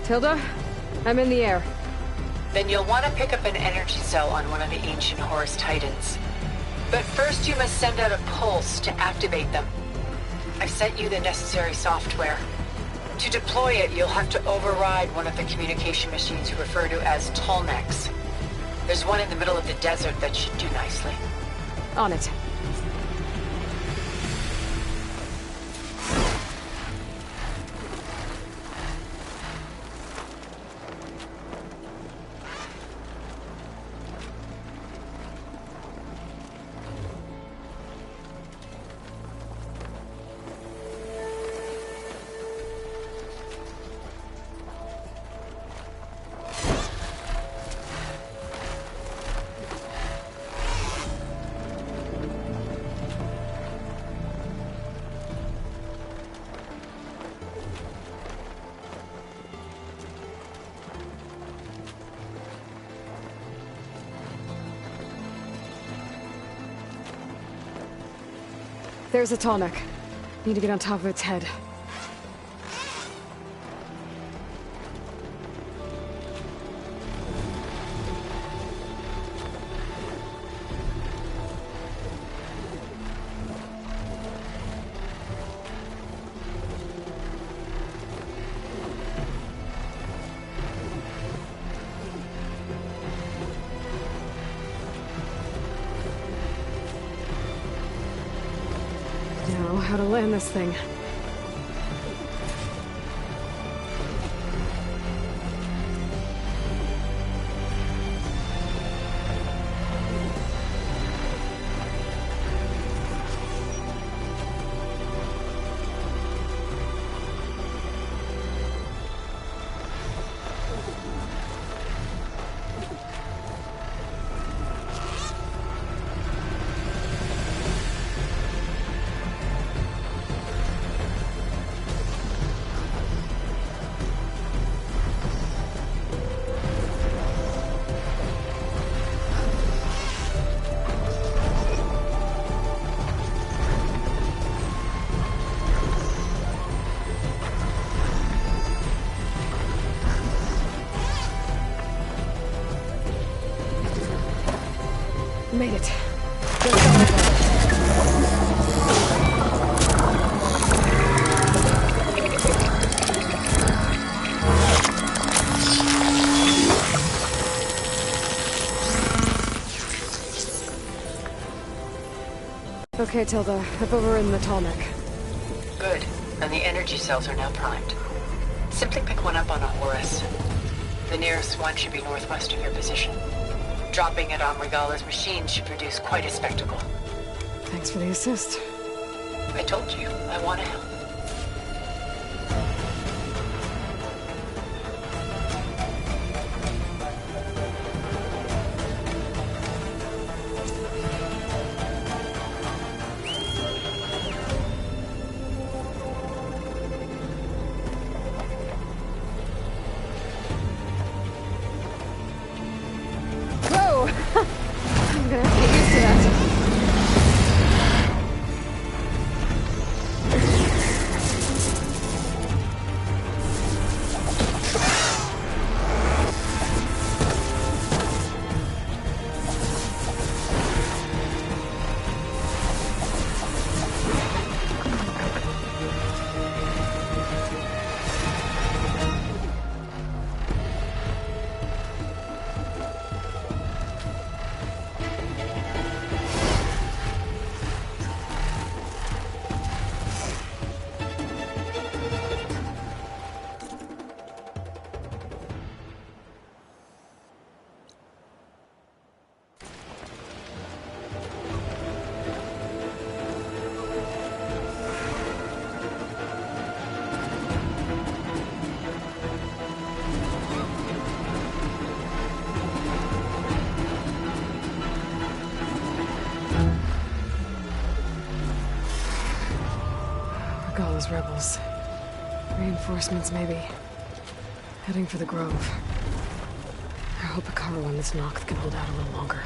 Tilda, I'm in the air. Then you'll want to pick up an energy cell on one of the ancient Horus Titans. But first you must send out a pulse to activate them. I've sent you the necessary software. To deploy it, you'll have to override one of the communication machines you refer to as Tallnecks. There's one in the middle of the desert that should do nicely. On it. There's a Tallneck. Need to get on top of its head. How to land this thing. Made it. Okay, Tilda. I've overridden the Tallneck. Good. And the energy cells are now primed. Simply pick one up on a Horus. The nearest one should be northwest of your position. Dropping it on Regala's machine should produce quite a spectacle. Thanks for the assist. I told you, I want to help. I'm gonna have to get used to that. Those rebels. Reinforcements, maybe. Heading for the Grove. I hope a cover on this knock can hold out a little longer.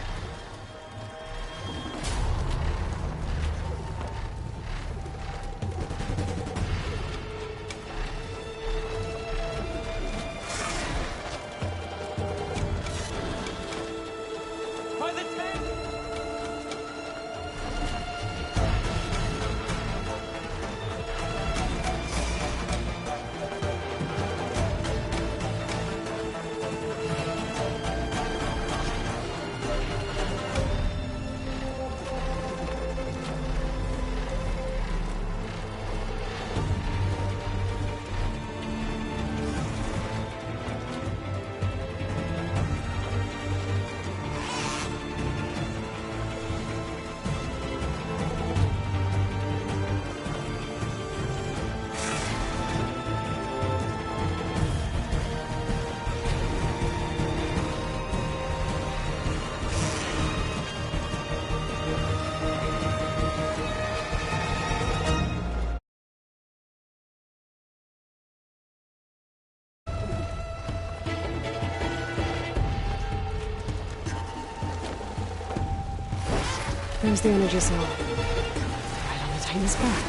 There's the energy cell. Right on the Titan's back.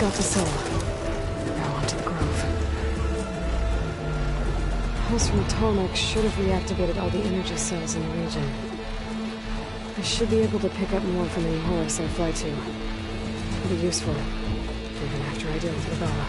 Got the cell. Now onto the Grove. Pulse from Tomek should have reactivated all the energy cells in the region. I should be able to pick up more from any Horus I fly to. It'll be useful, even after I deal with Rebella.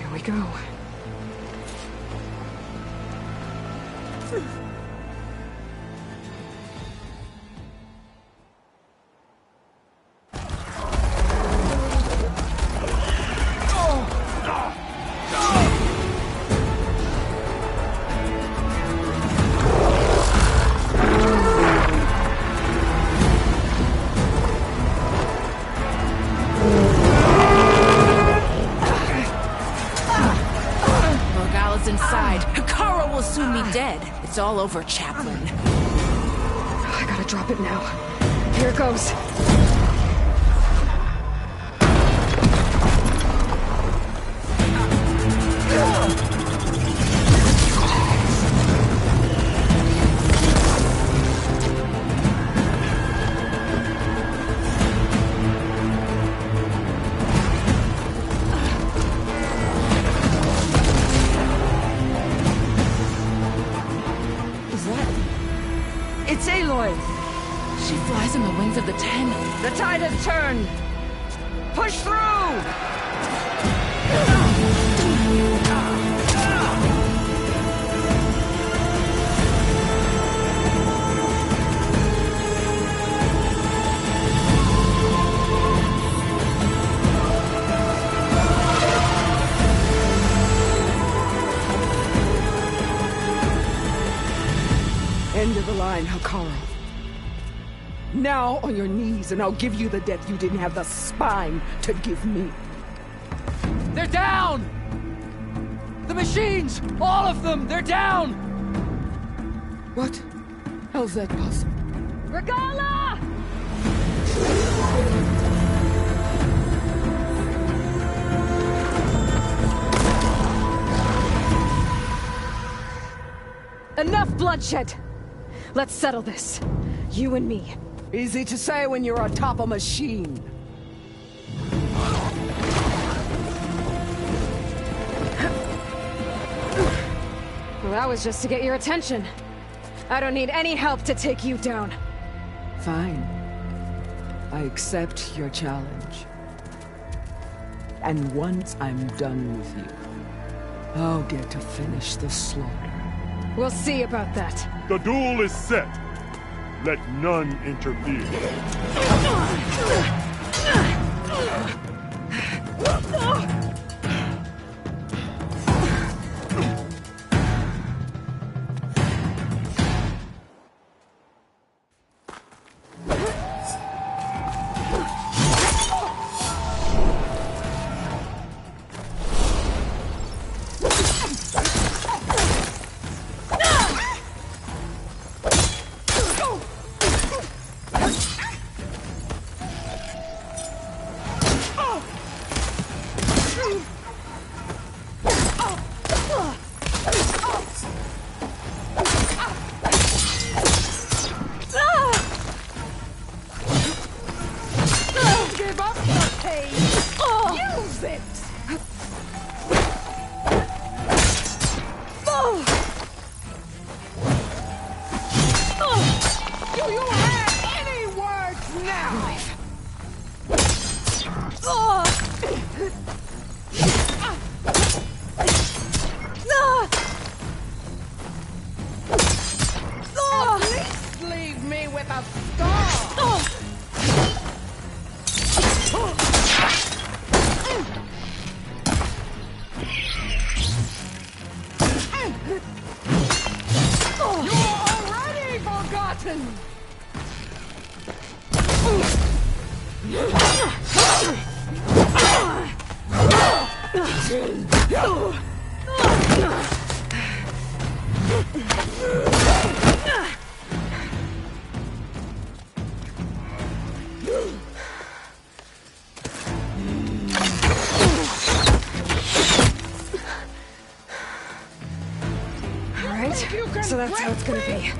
Here we go. It's all over, Chaplain. I gotta drop it now. Here it goes. She flies in the wings of the Ten. The tide has turned! Push through! End of the line, Hakara. Now on your knees, and I'll give you the death you didn't have the spine to give me. They're down! The machines! All of them! They're down! What? How's that possible? Regala! Enough bloodshed! Let's settle this. You and me. Easy to say when you're atop a machine. Well, that was just to get your attention. I don't need any help to take you down. Fine. I accept your challenge. And once I'm done with you, I'll get to finish the slaughter. We'll see about that. The duel is set. Let none interfere. a scar! You're already forgotten! Alright, so that's how it's gonna be.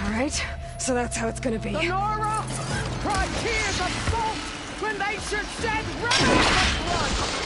Alright, so that's how it's gonna be. Nora! Cry tears of salt when they should shed rivers of blood!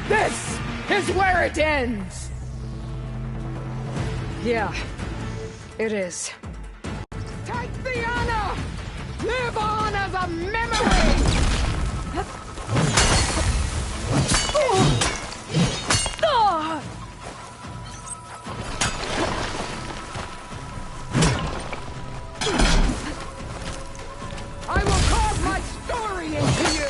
This is where it ends! Yeah, it is. Take the honor! Live on as a memory! I will carve my story into you!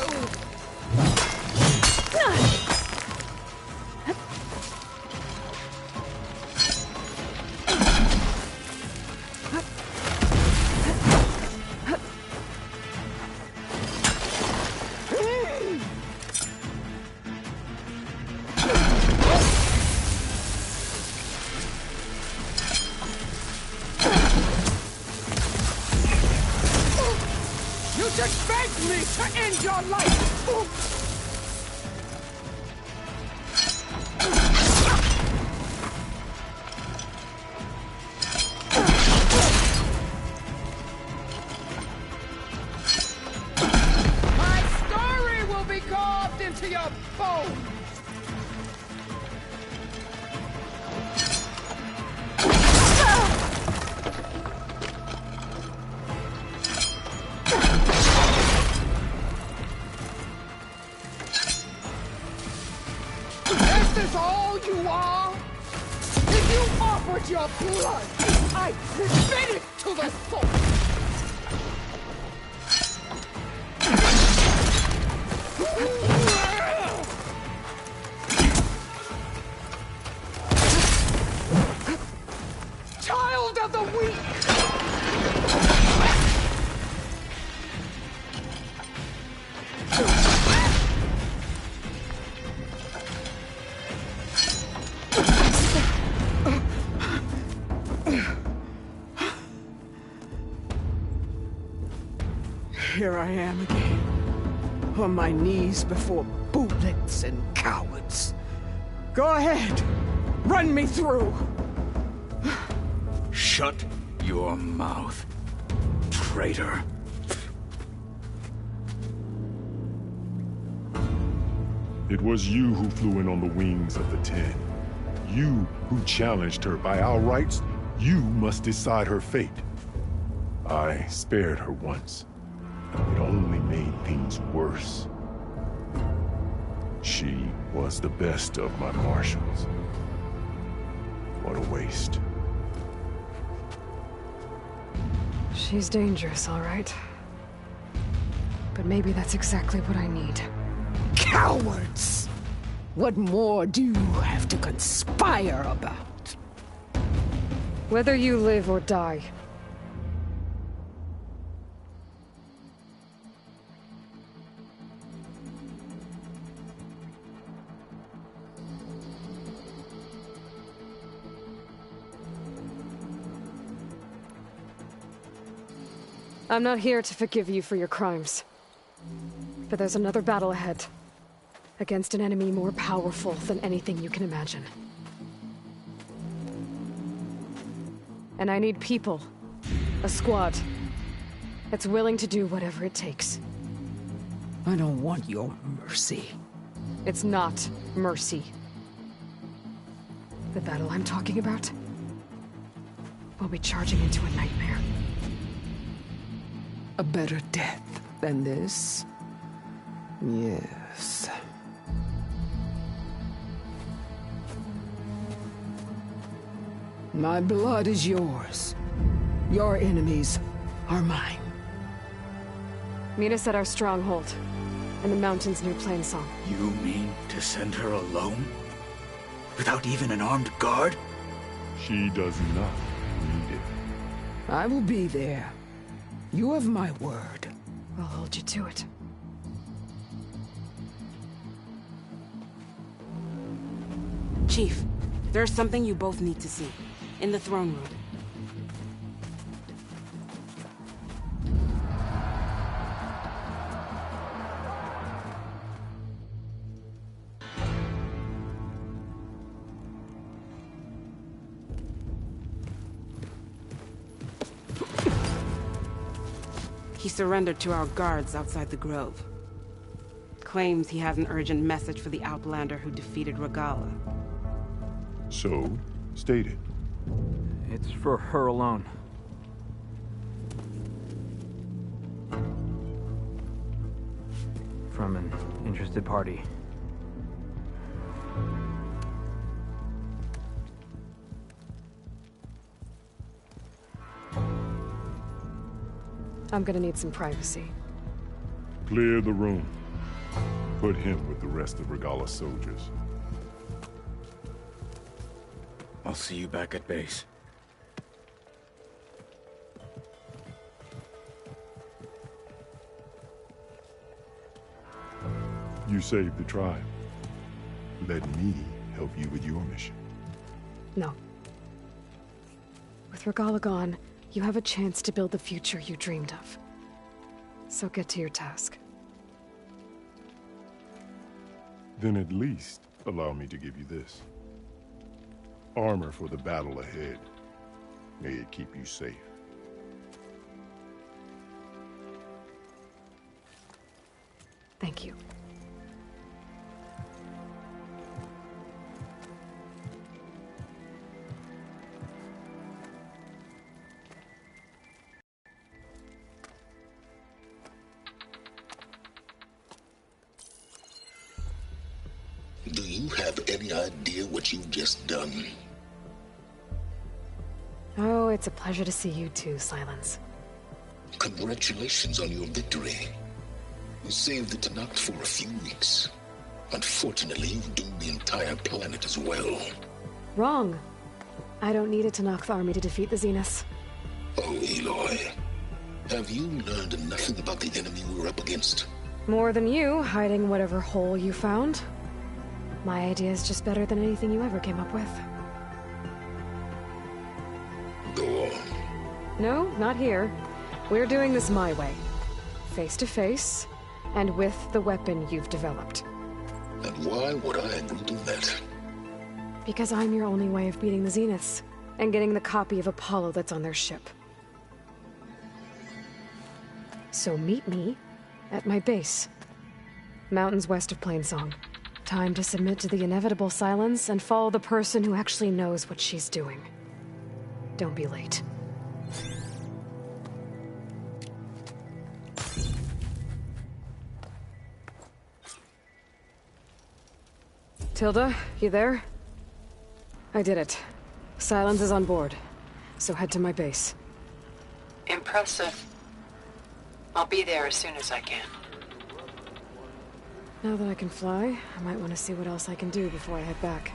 You just begged me to end your life! My story will be carved into your bones! There's this all you are? If you offered your blood, I'd forbid it to the soul! Child of the weak! Here I am again, on my knees before bullets and cowards. Go ahead, run me through. Shut your mouth, traitor. It was you who flew in on the wings of the Ten. You who challenged her. By our rights, you must decide her fate. I spared her once. It only made things worse. She was the best of my marshals. What a waste. She's dangerous, all right. But maybe that's exactly what I need. Cowards! What more do you have to conspire about? Whether you live or die. I'm not here to forgive you for your crimes. But there's another battle ahead. Against an enemy more powerful than anything you can imagine. And I need people. A squad. That's willing to do whatever it takes. I don't want your mercy. It's not mercy. The battle I'm talking about will be charging into a nightmare. A better death than this? Yes. My blood is yours. Your enemies are mine. Meet us at our stronghold, in the mountains near Plainsong. You mean to send her alone? Without even an armed guard? She does not need it. I will be there. You have my word. I'll hold you to it. Chief, there's something you both need to see. In the throne room. He surrendered to our guards outside the grove. Claims he has an urgent message for the Outlander who defeated Regala. So, state it. It's for her alone. From an interested party. I'm gonna need some privacy. Clear the room. Put him with the rest of Regala's soldiers. I'll see you back at base. You saved the tribe. Let me help you with your mission. No. With Regala gone, you have a chance to build the future you dreamed of. So get to your task. Then at least allow me to give you this. Armor for the battle ahead. May it keep you safe. Thank you. Do you have any idea what you've just done? Oh, it's a pleasure to see you too, Silence. Congratulations on your victory. You saved the Tanakh for a few weeks. Unfortunately, you've doomed the entire planet as well. Wrong. I don't need a Tanakh army to defeat the Zeniths. Oh, Eloy. Have you learned nothing about the enemy we're up against? More than you, hiding whatever hole you found. My idea is just better than anything you ever came up with. Go on. No, not here. We're doing this my way. Face to face, and with the weapon you've developed. And why would I agree to that? Because I'm your only way of beating the Zeniths, and getting the copy of Apollo that's on their ship. So meet me at my base. Mountains west of Plainsong. Time to submit to the inevitable silence and follow the person who actually knows what she's doing. Don't be late. Tilda, you there? I did it. Silence is on board, so head to my base. Impressive. I'll be there as soon as I can. Now that I can fly, I might want to see what else I can do before I head back.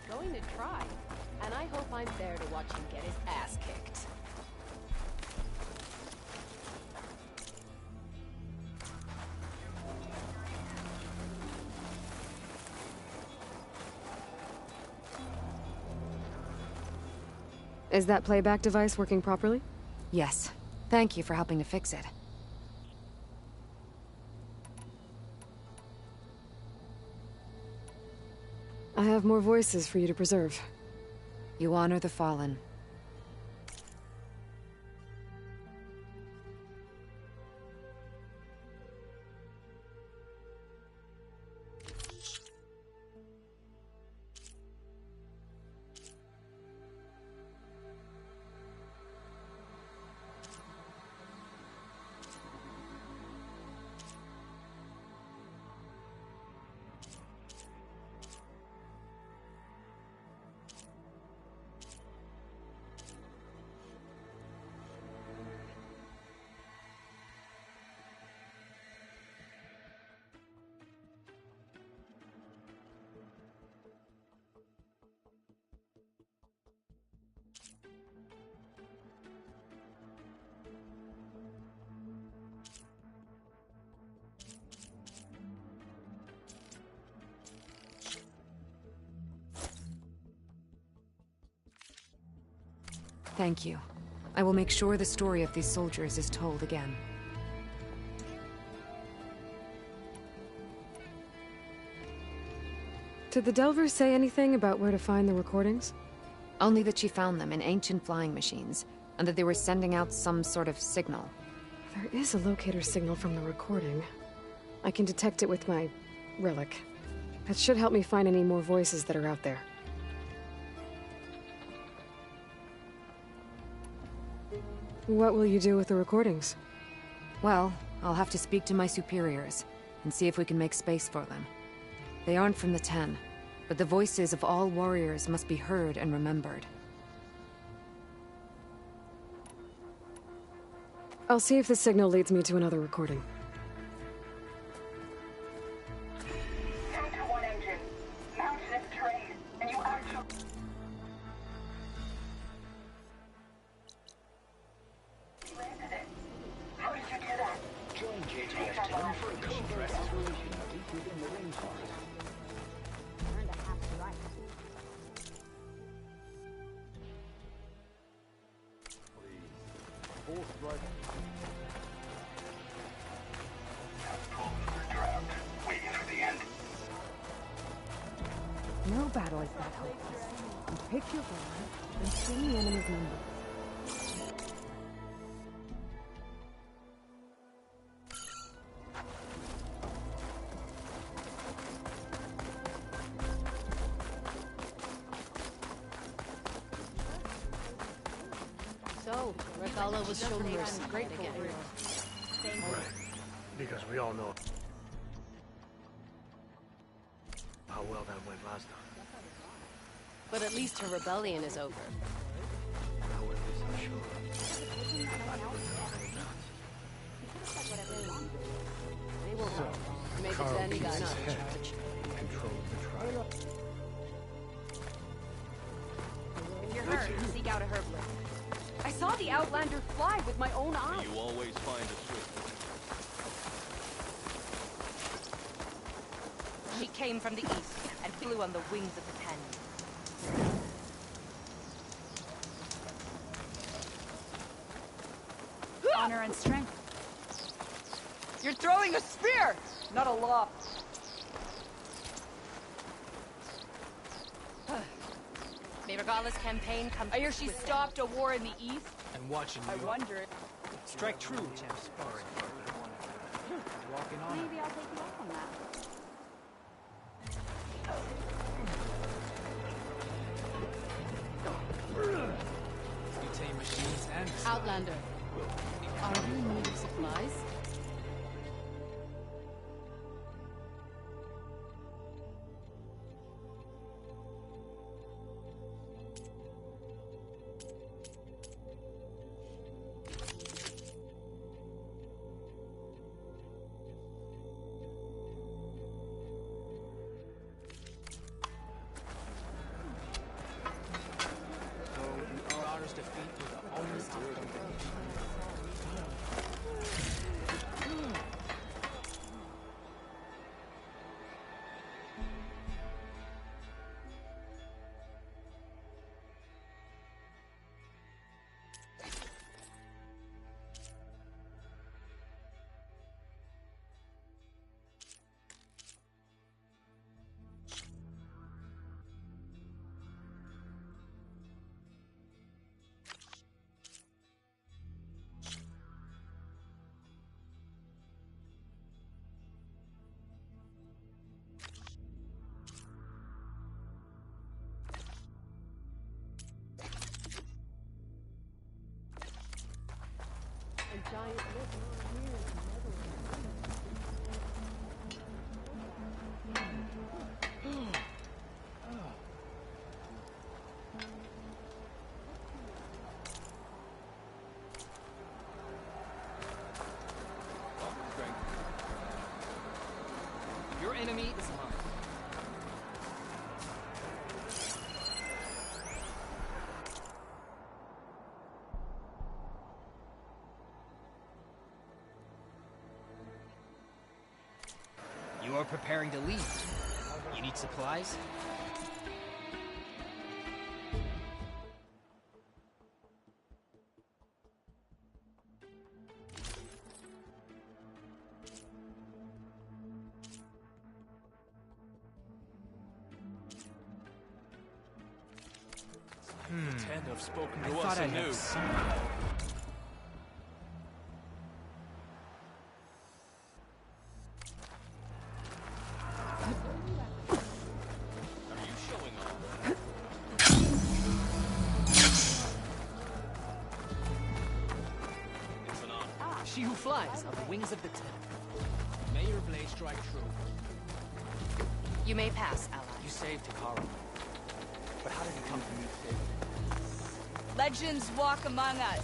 Going to try, and I hope I'm there to watch him get his ass kicked. Is that playback device working properly? Yes. Thank you for helping to fix it. I have more voices for you to preserve. You honor the fallen. Thank you. I will make sure the story of these soldiers is told again. Did the Delvers say anything about where to find the recordings? Only that she found them in ancient flying machines, and that they were sending out some sort of signal. There is a locator signal from the recording. I can detect it with my relic. That should help me find any more voices that are out there. What will you do with the recordings? Well, I'll have to speak to my superiors, and see if we can make space for them. They aren't from the Ten, but the voices of all warriors must be heard and remembered. I'll see if the signal leads me to another recording. One engine, mountainous terrain, and you actually... landed it. How did you do that? Join JTF-10 for a compressed version deep within the rainforest. Earned a half right. Waiting for the end. No battle is that hopeless. You pick your ground, and swing the enemy's number. So, Regala was shown mercy again. Right. Because we all know how well that went last time. But at least her rebellion is over. Now at least I'm sure. I put They will maybe Carl then he got Pete's not in head charge. controlled the trial. If you're hurt, seek out a herbalist. I saw the Outlander fly with my own eyes. You always find a swift. She came from the east and flew on the wings of the Ten. Honor and strength. You're throwing a spear, not a lob. May Regala's campaign come. I hear she stopped a war in the east. And watching you. I wonder. Strike true, sparring. Walking on. Maybe I'll take you up on that. Detain machines and Outlander, are you in need of supplies? Marauder's defeat was the only Your enemy is mine. You are preparing to leave. You need supplies? The Ten have spoken to I us thought I anew. had seen Are you showing off? It's an honor. She who flies on the wings of the Ten. May your blade strike true. You may pass, ally. You saved Takara. But how did he come to meet David? Legends walk among us.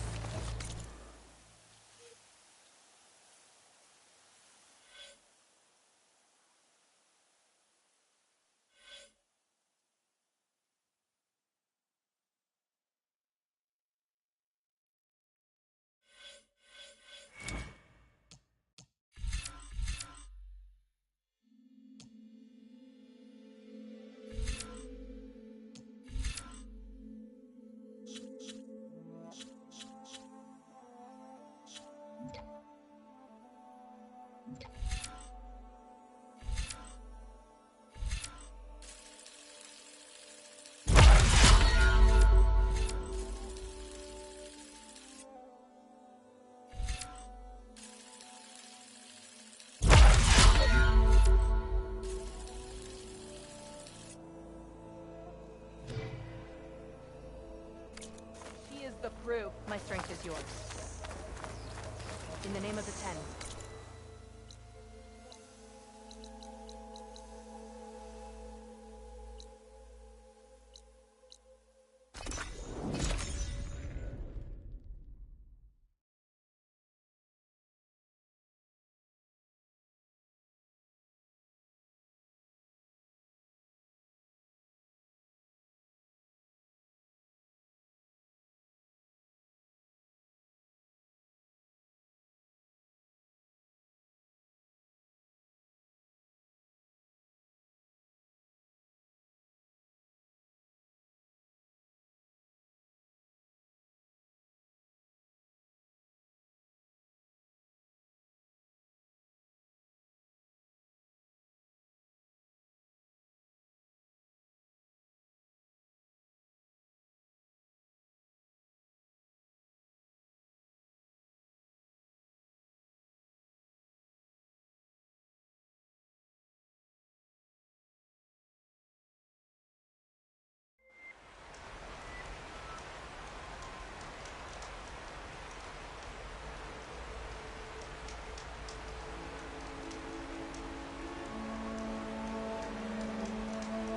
The proof. My strength is yours. In the name of the Ten.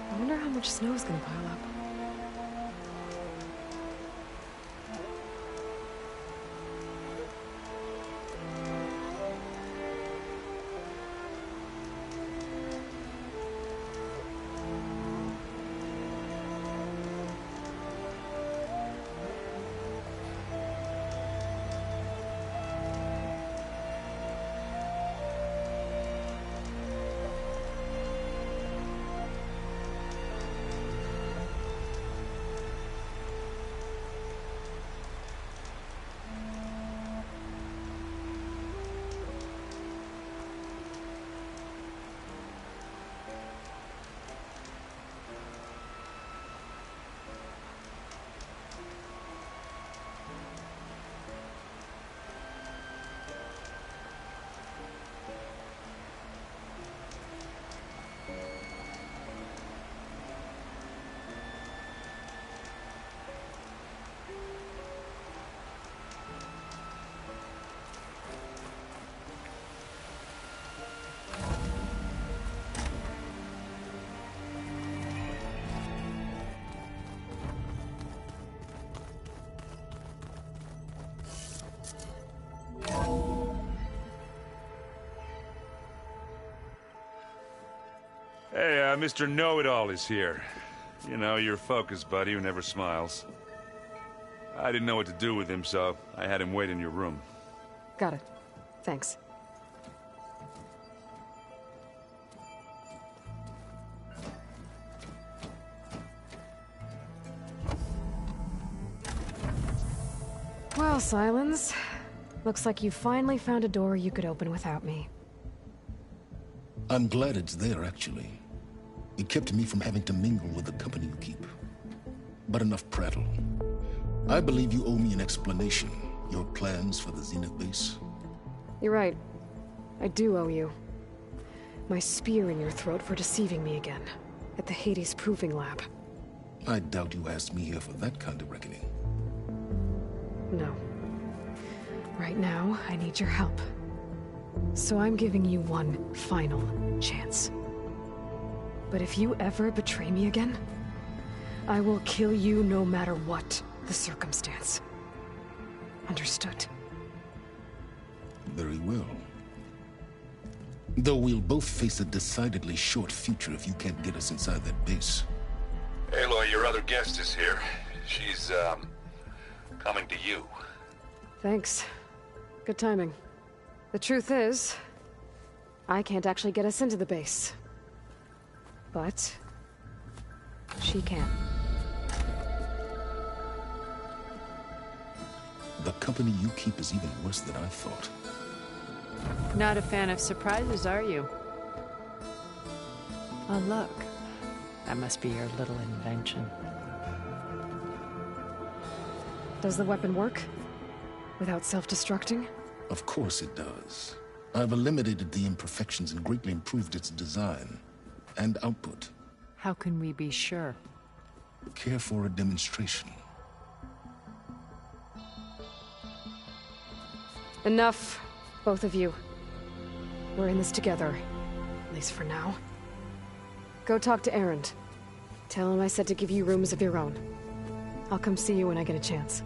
I wonder how much snow is gonna pile up. Mr. Know-It-All is here. You know, your focus buddy who never smiles. I didn't know what to do with him, so I had him wait in your room. Got it. Thanks. Well, Silence. Looks like you finally found a door you could open without me. I'm glad it's there, actually. It kept me from having to mingle with the company you keep. But enough prattle. I believe you owe me an explanation. Your plans for the Zenith base? You're right. I do owe you. My spear in your throat for deceiving me again. At the Hades Proving Lab. I doubt you asked me here for that kind of reckoning. No. Right now, I need your help. So I'm giving you one final chance. But if you ever betray me again, I will kill you no matter what the circumstance. Understood? Very well. Though we'll both face a decidedly short future if you can't get us inside that base. Aloy, your other guest is here. She's, coming to you. Thanks. Good timing. The truth is, I can't actually get us into the base. But she can. The company you keep is even worse than I thought. Not a fan of surprises, are you? Oh, look. That must be your little invention. Does the weapon work? Without self-destructing? Of course it does. I've eliminated the imperfections and greatly improved its design and output. How can we be sure? Care for a demonstration? Enough, both of you. We're in this together, at least for now. Go talk to Erend. Tell him I said to give you rooms of your own. I'll come see you when I get a chance.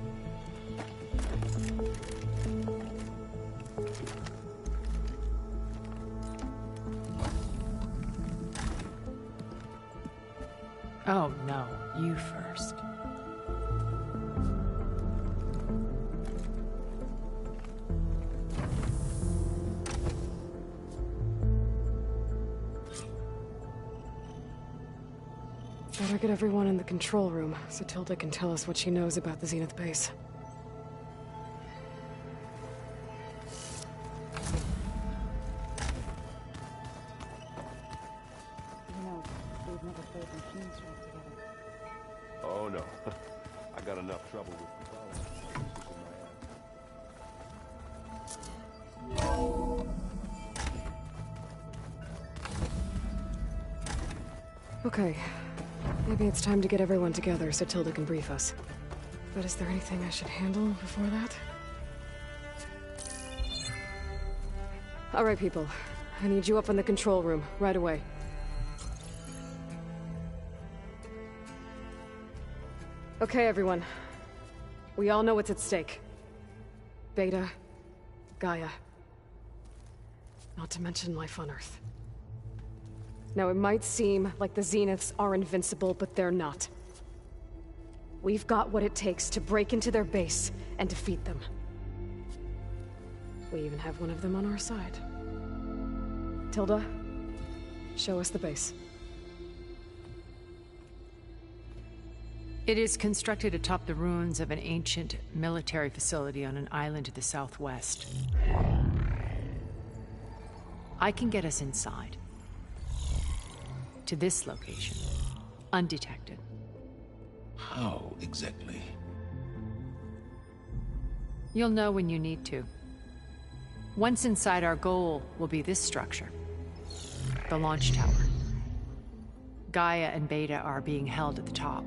Oh, no. You first. Better get everyone in the control room so Tilda can tell us what she knows about the Zenith base. Oh no, I got enough trouble with Okay. Maybe it's time to get everyone together so Tilda can brief us. But is there anything I should handle before that? All right, people. I need you up in the control room, right away. Okay, everyone. We all know what's at stake. Beta, Gaia. Not to mention life on Earth. Now, it might seem like the Zeniths are invincible, but they're not. We've got what it takes to break into their base and defeat them. We even have one of them on our side. Tilda, show us the base. It is constructed atop the ruins of an ancient military facility on an island to the southwest. I can get us inside. To this location, undetected. How exactly? You'll know when you need to. Once inside, our goal will be this structure. The launch tower. Gaia and Beta are being held at the top.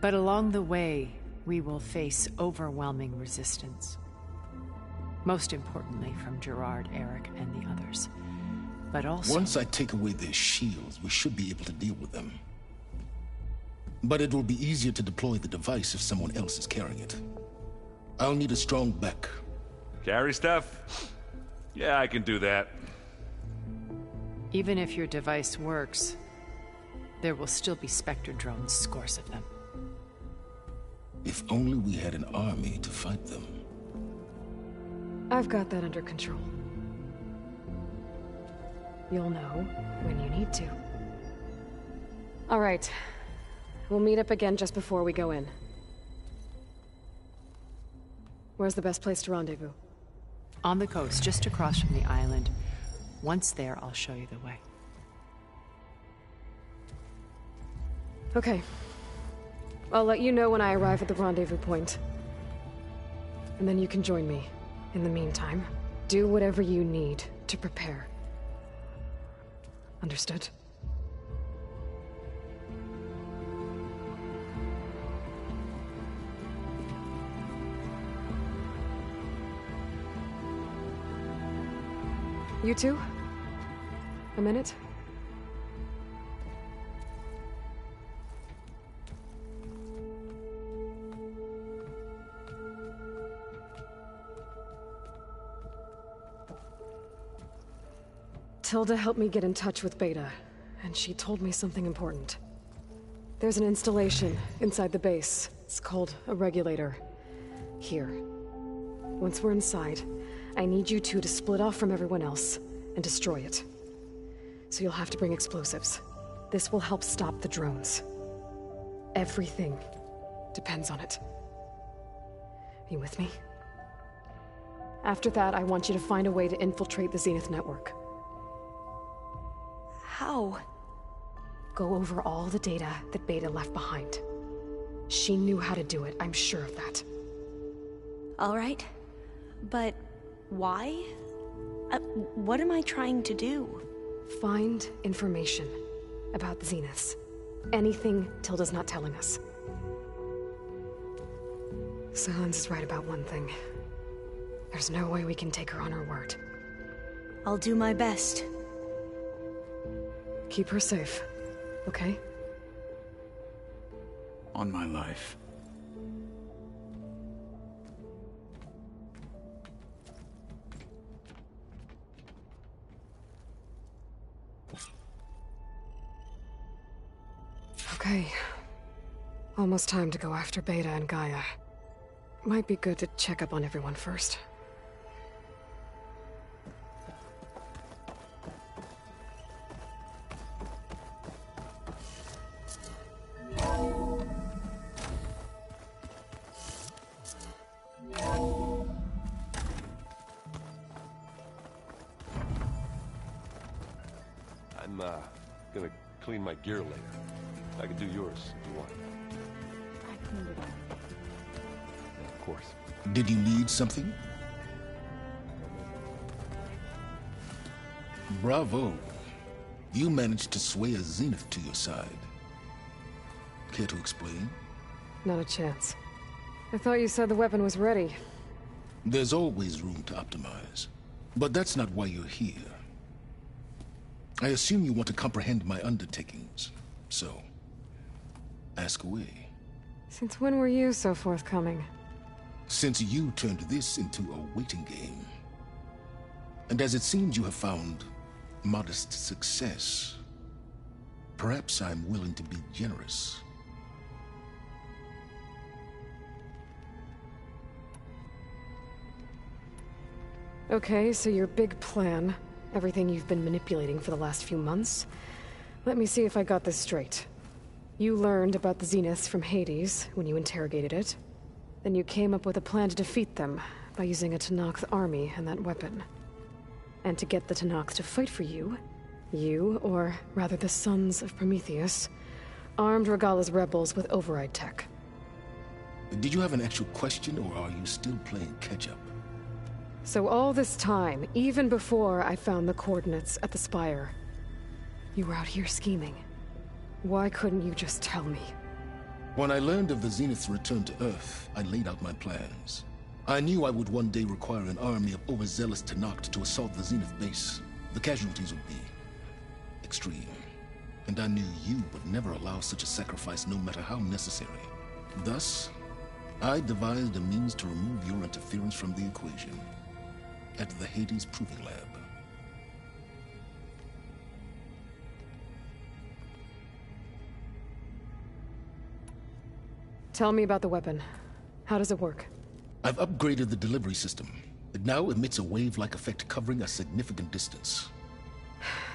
But along the way, we will face overwhelming resistance. Most importantly from Gerard, Eric, and the others. But also... Once I take away their shields, we should be able to deal with them. But it will be easier to deploy the device if someone else is carrying it. I'll need a strong back. Carry stuff? Yeah, I can do that. Even if your device works, there will still be Spectre drones, scores of them. If only we had an army to fight them. I've got that under control. You'll know when you need to. All right. We'll meet up again just before we go in. Where's the best place to rendezvous? On the coast, just across from the island. Once there, I'll show you the way. Okay. I'll let you know when I arrive at the rendezvous point. And then you can join me. In the meantime, do whatever you need to prepare. Understood? You two? A minute? Tilda helped me get in touch with Beta, and she told me something important. There's an installation inside the base. It's called a regulator. Here. Once we're inside, I need you two to split off from everyone else and destroy it. So you'll have to bring explosives. This will help stop the drones. Everything depends on it. Are you with me? After that, I want you to find a way to infiltrate the Zenith network. How? Go over all the data that Beta left behind. She knew how to do it, I'm sure of that. All right. But why? What am I trying to do? Find information about the Zeniths. Anything Tilda's not telling us. Silence is right about one thing. There's no way we can take her on her word. I'll do my best. Keep her safe, okay? On my life. Okay. Almost time to go after Beta and Gaia. Might be good to check up on everyone first. I'm gonna clean my gear later. I can do yours if you want. I cleaned it up. Yeah, of course. Did you need something? Bravo. You managed to sway a Zenith to your side. Care to explain? Not a chance. I thought you said the weapon was ready. There's always room to optimize. But that's not why you're here. I assume you want to comprehend my undertakings. So, ask away. Since when were you so forthcoming? Since you turned this into a waiting game. And as it seems you have found modest success, perhaps I'm willing to be generous. Okay, so your big plan, everything you've been manipulating for the last few months. Let me see if I got this straight. You learned about the Zeniths from Hades when you interrogated it. Then you came up with a plan to defeat them by using a Tenakth army and that weapon. And to get the Tenakth to fight for you, or rather the Sons of Prometheus, armed Regalla's rebels with override tech. Did you have an actual question, or are you still playing catch-up? So all this time, even before I found the coordinates at the Spire, you were out here scheming. Why couldn't you just tell me? When I learned of the Zenith's return to Earth, I laid out my plans. I knew I would one day require an army of overzealous Tenakth to assault the Zenith base. The casualties would be extreme. And I knew you would never allow such a sacrifice, no matter how necessary. Thus, I devised a means to remove your interference from the equation. At the Hades Proving Lab. Tell me about the weapon. How does it work? I've upgraded the delivery system. It now emits a wave-like effect covering a significant distance.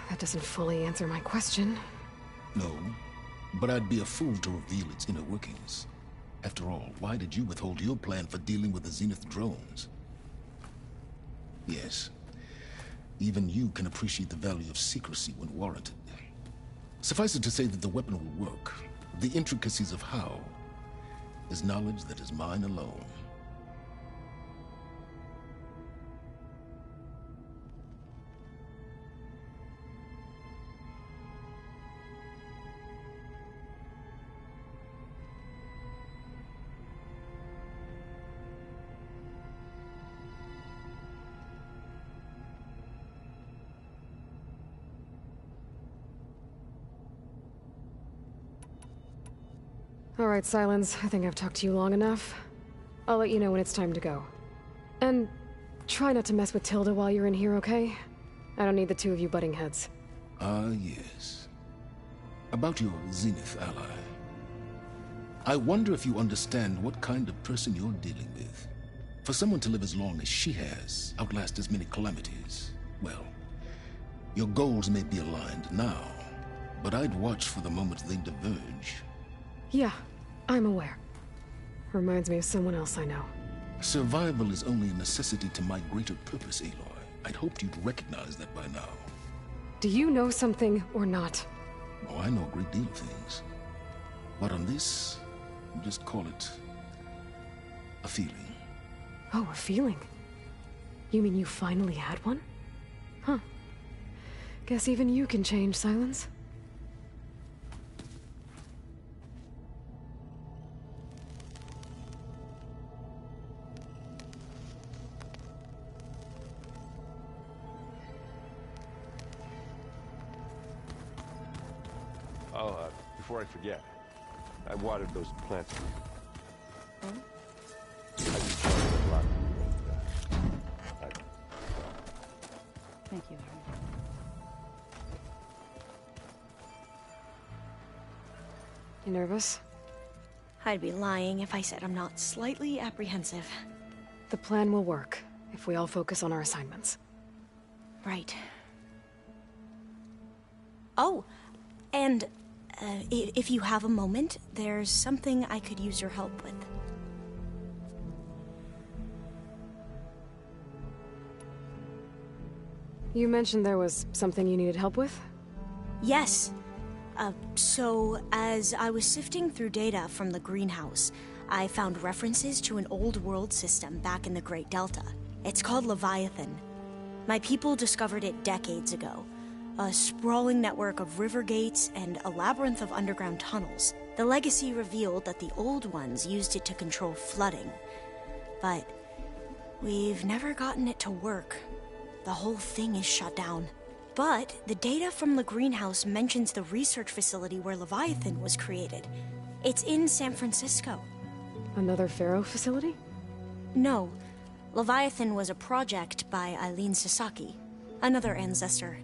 That doesn't fully answer my question. No, but I'd be a fool to reveal its inner workings. After all, why did you withhold your plan for dealing with the Zenith drones? Yes, even you can appreciate the value of secrecy when warranted. Suffice it to say that the weapon will work. The intricacies of how is knowledge that is mine alone. Alright, Silence. I think I've talked to you long enough. I'll let you know when it's time to go. And try not to mess with Tilda while you're in here, okay? I don't need the two of you butting heads. Ah, yes. About your Zenith ally. I wonder if you understand what kind of person you're dealing with. For someone to live as long as she has, outlast as many calamities, well, your goals may be aligned now, but I'd watch for the moment they diverge. Yeah, I'm aware. Reminds me of someone else I know. Survival is only a necessity to my greater purpose, Aloy. I'd hoped you'd recognize that by now. Do you know something or not? Oh, I know a great deal of things. But on this, just call it a feeling. Oh, a feeling? You mean you finally had one? Huh. Guess even you can change, Silence. Before I forget, I watered those plants for you. I can tell you a lot. Thank you, Harry. You nervous? I'd be lying if I said I'm not slightly apprehensive. The plan will work, if we all focus on our assignments. Right. Oh, and if you have a moment, there's something I could use your help with. You mentioned there was something you needed help with? Yes. So, as I was sifting through data from the greenhouse, I found references to an old world system back in the Great Delta. It's called Leviathan. My people discovered it decades ago. A sprawling network of river gates and a labyrinth of underground tunnels. The legacy revealed that the old ones used it to control flooding. But we've never gotten it to work. The whole thing is shut down. But the data from the greenhouse mentions the research facility where Leviathan was created. It's in San Francisco. Another Pharaoh facility? No. Leviathan was a project by Eileen Sasaki, another ancestor.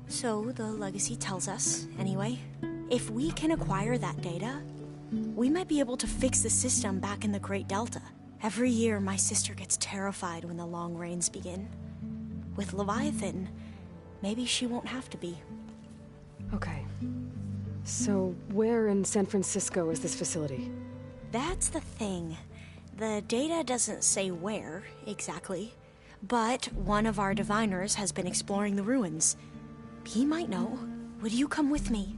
So the legacy tells us, anyway, if we can acquire that data, we might be able to fix the system back in the Great Delta. Every year, my sister gets terrified when the long rains begin. With Leviathan, maybe she won't have to be. Okay. So, where in San Francisco is this facility? That's the thing. The data doesn't say where, exactly. But one of our diviners has been exploring the ruins. He might know. Would you come with me?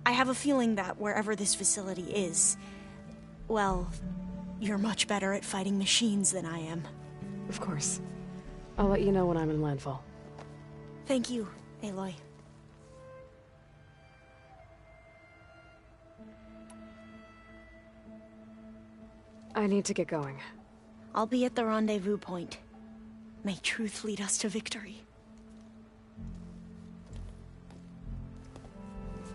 I have a feeling that wherever this facility is, well, you're much better at fighting machines than I am. Of course. I'll let you know when I'm in landfall. Thank you, Aloy. I need to get going. I'll be at the rendezvous point. May truth lead us to victory.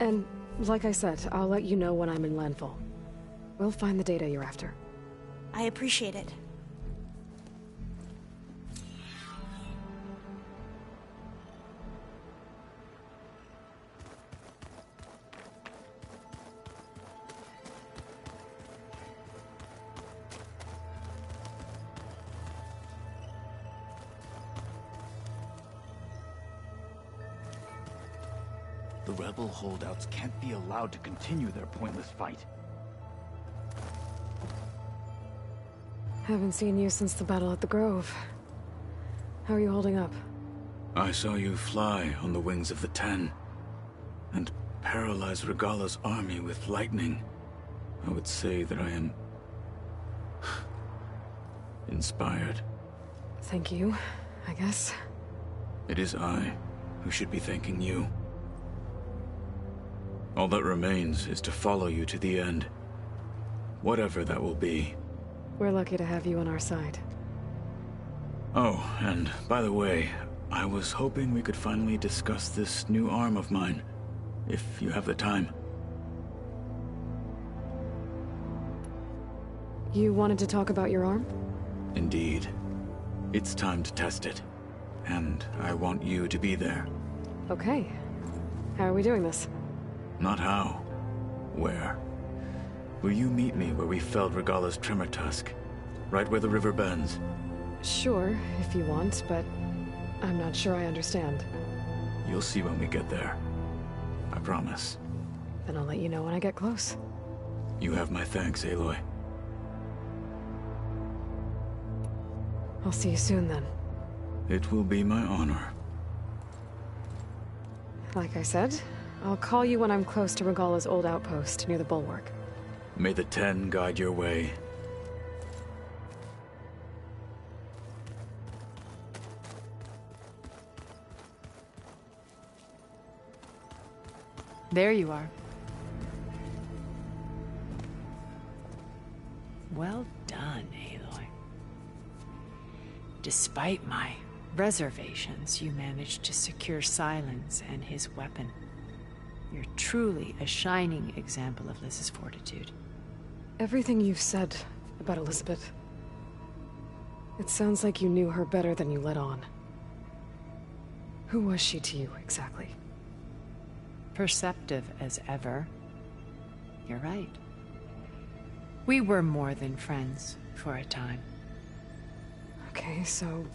And, like I said, I'll let you know when I'm in landfall. We'll find the data you're after. I appreciate it. The rebel holdouts can't be allowed to continue their pointless fight. Haven't seen you since the battle at the Grove. How are you holding up? I saw you fly on the wings of the Ten, and paralyze Regala's army with lightning. I would say that I am inspired. Thank you, I guess. It is I who should be thanking you. All that remains is to follow you to the end. Whatever that will be. We're lucky to have you on our side. Oh, and by the way, I was hoping we could finally discuss this new arm of mine, if you have the time. You wanted to talk about your arm? Indeed. It's time to test it. And I want you to be there. Okay. How are we doing this? Not how. Where? Will you meet me where we felled Regala's tremor tusk? Right where the river bends? Sure, if you want, but I'm not sure I understand. You'll see when we get there. I promise. Then I'll let you know when I get close. You have my thanks, Aloy. I'll see you soon, then. It will be my honor. Like I said, I'll call you when I'm close to Regala's old outpost near the bulwark. May the Ten guide your way. There you are. Well done, Aloy. Despite my reservations, you managed to secure Silence and his weapon. You're truly a shining example of Liz's fortitude. Everything you've said about Elizabeth, it sounds like you knew her better than you let on. Who was she to you, exactly? Perceptive as ever. You're right. We were more than friends for a time. Okay, so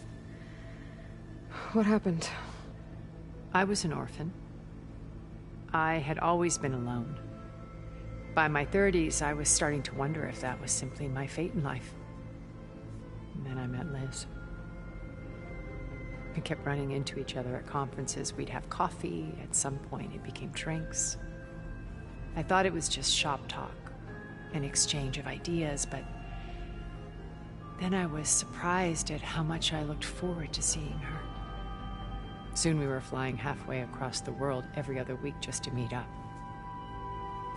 what happened? I was an orphan. I had always been alone. By my 30s, I was starting to wonder if that was simply my fate in life. And then I met Liz. We kept running into each other at conferences. We'd have coffee. At some point, it became drinks. I thought it was just shop talk, an exchange of ideas, but then I was surprised at how much I looked forward to seeing her. Soon we were flying halfway across the world every other week just to meet up.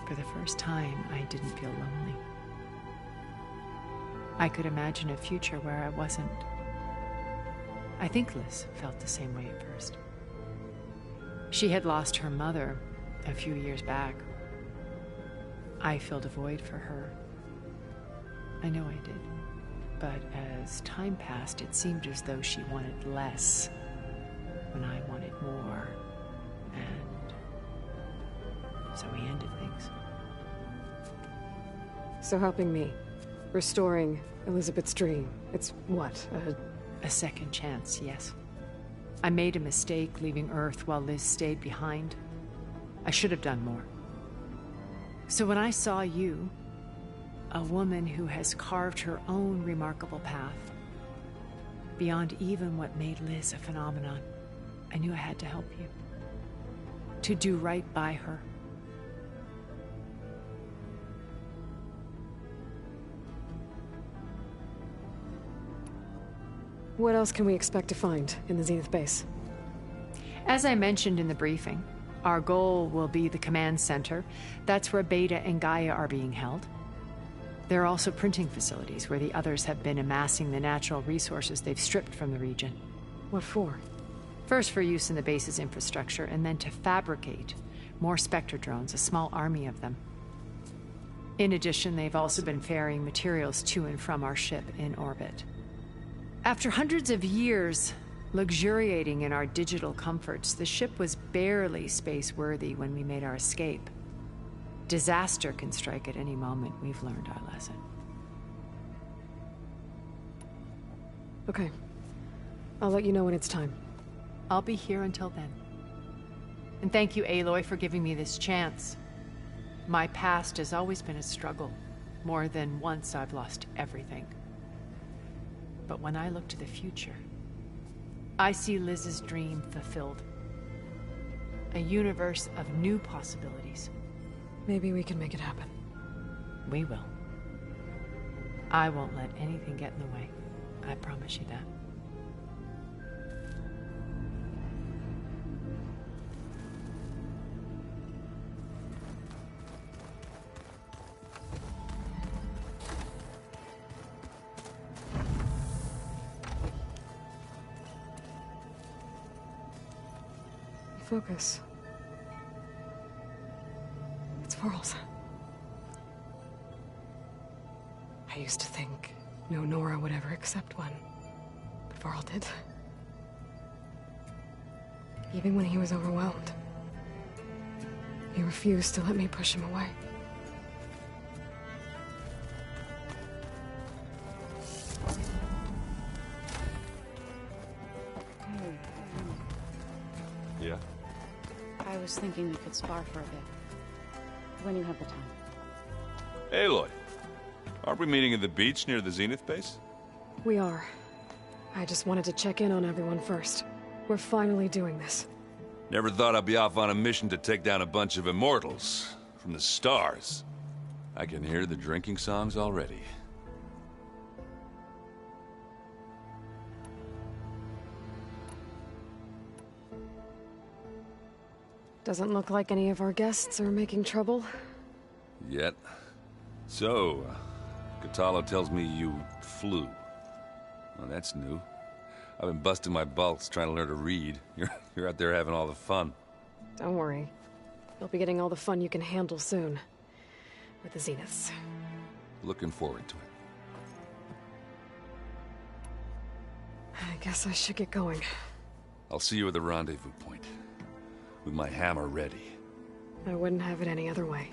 For the first time, I didn't feel lonely. I could imagine a future where I wasn't. I think Liz felt the same way at first. She had lost her mother a few years back. I filled a void for her. I know I did. But as time passed, it seemed as though she wanted less when I wanted more. And so we ended things. So helping me, restoring Elizabeth's dream, it's what, A second chance, yes. I made a mistake leaving Earth while Liz stayed behind. I should have done more. So when I saw you, a woman who has carved her own remarkable path, beyond even what made Liz a phenomenon, I knew I had to help you. To do right by her. What else can we expect to find in the Zenith base? As I mentioned in the briefing, our goal will be the command center. That's where Beta and Gaia are being held. There are also printing facilities where the others have been amassing the natural resources they've stripped from the region. What for? First for use in the base's infrastructure, and then to fabricate more Spectre drones, a small army of them. In addition, they've also been ferrying materials to and from our ship in orbit. After hundreds of years luxuriating in our digital comforts, the ship was barely space-worthy when we made our escape. Disaster can strike at any moment. We've learned our lesson. Okay. I'll let you know when it's time. I'll be here until then. And thank you, Aloy, for giving me this chance. My past has always been a struggle. More than once I've lost everything. But when I look to the future, I see Liz's dream fulfilled. A universe of new possibilities. Maybe we can make it happen. We will. I won't let anything get in the way. I promise you that. Focus. It's Varl's. I used to think no Nora would ever accept one, but Varl did. Even when he was overwhelmed, he refused to let me push him away. Yeah? I was thinking we could spar for a bit. When you have the time. Aloy, aren't we meeting at the beach near the Zenith base? We are. I just wanted to check in on everyone first. We're finally doing this. Never thought I'd be off on a mission to take down a bunch of immortals from the stars. I can hear the drinking songs already. Doesn't look like any of our guests are making trouble. Yet. So, Katalo tells me you flew. Well, that's new. I've been busting my balls trying to learn to read. You're out there having all the fun. Don't worry. You'll be getting all the fun you can handle soon. With the Zeniths. Looking forward to it. I guess I should get going. I'll see you at the rendezvous point. With my hammer ready. I wouldn't have it any other way.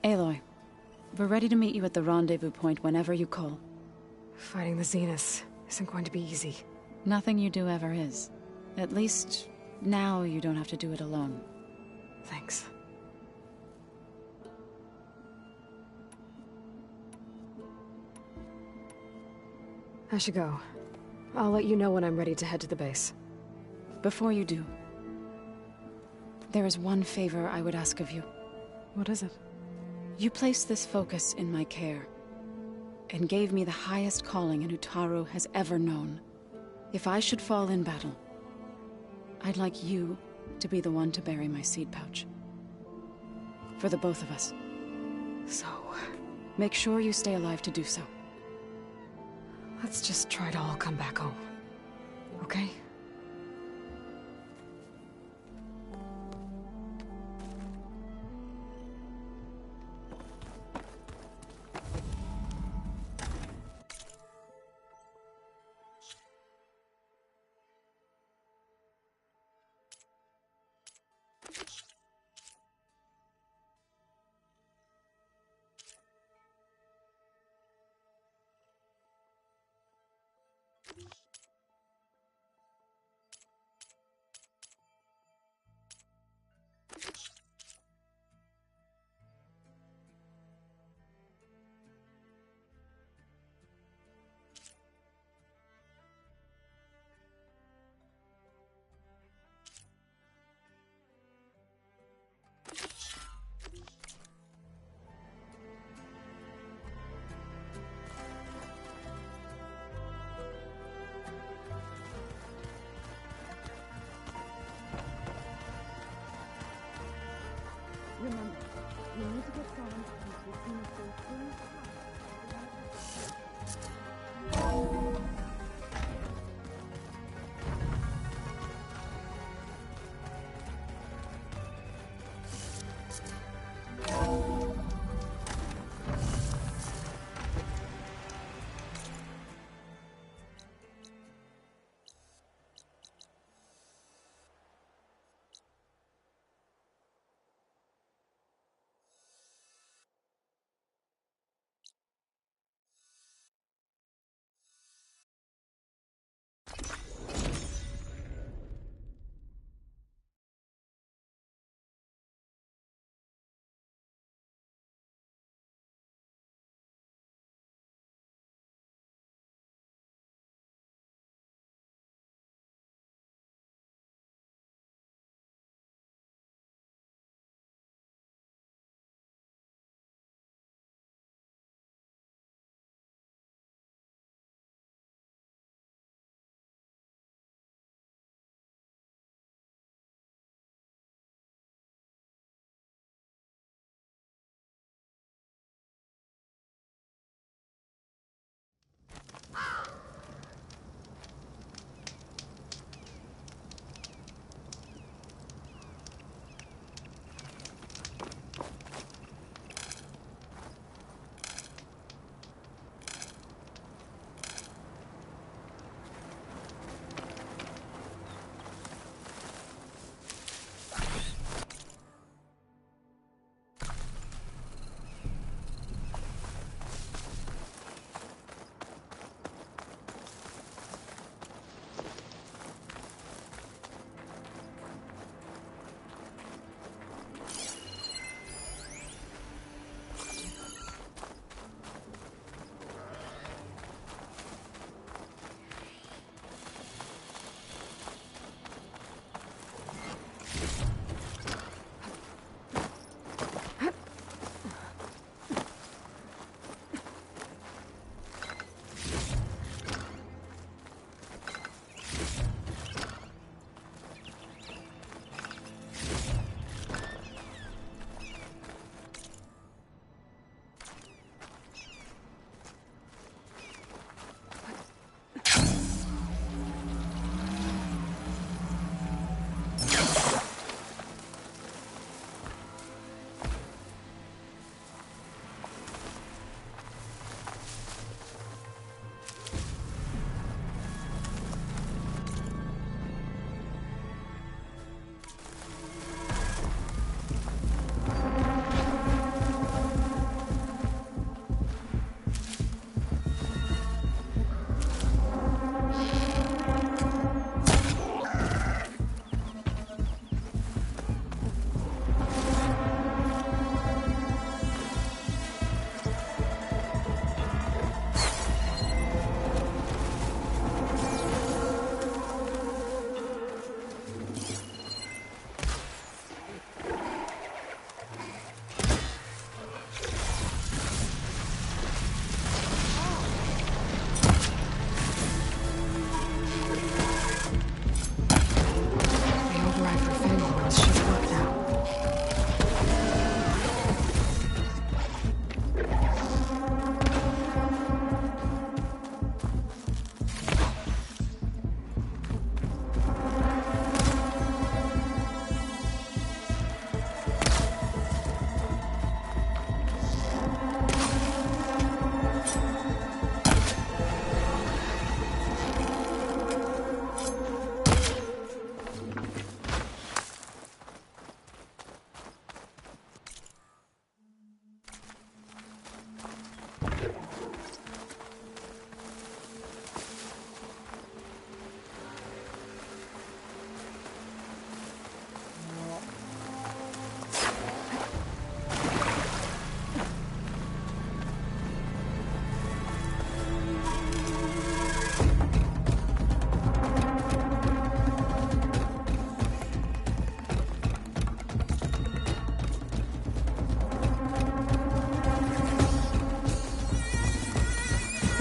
Aloy, we're ready to meet you at the rendezvous point whenever you call. Fighting the Zeniths isn't going to be easy. Nothing you do ever is. At least, now you don't have to do it alone. Thanks. I should go. I'll let you know when I'm ready to head to the base. Before you do, there is one favor I would ask of you. What is it? You placed this focus in my care, and gave me the highest calling an Utaru has ever known. If I should fall in battle, I'd like you to be the one to bury my seed pouch. For the both of us. So... make sure you stay alive to do so. Let's just try to all come back home. Okay?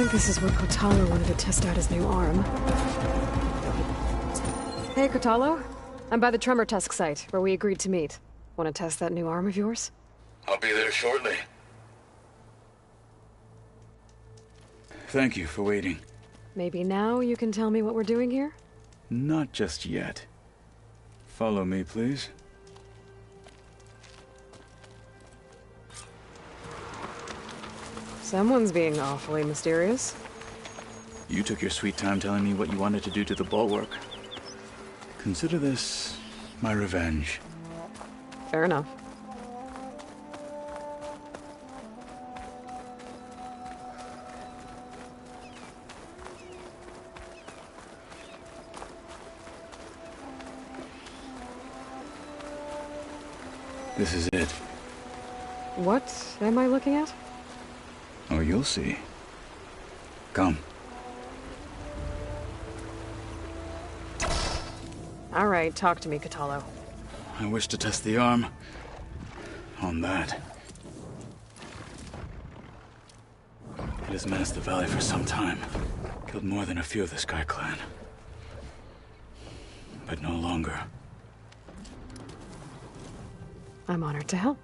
think this is what Kotalo wanted to test out his new arm. Hey, Kotalo. I'm by the Tremor Tusk site, where we agreed to meet. Want to test that new arm of yours? I'll be there shortly. Thank you for waiting. Maybe now you can tell me what we're doing here? Not just yet. Follow me, please. Someone's being awfully mysterious. You took your sweet time telling me what you wanted to do to the bulwark. Consider this my revenge. Fair enough. This is it. What am I looking at? Oh, you'll see. Come. All right, talk to me, Kotalo. I wish to test the arm on that. It has menaced the valley for some time. Killed more than a few of the Sky Clan. But no longer. I'm honored to help.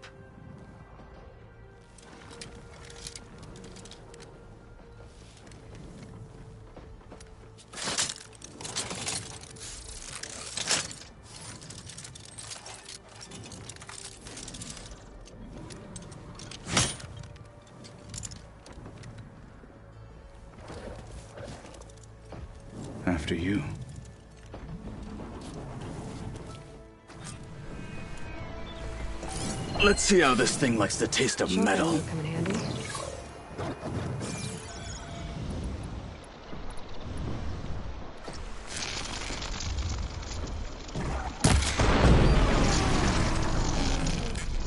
After you. Let's see how this thing likes the taste of metal. Come in handy.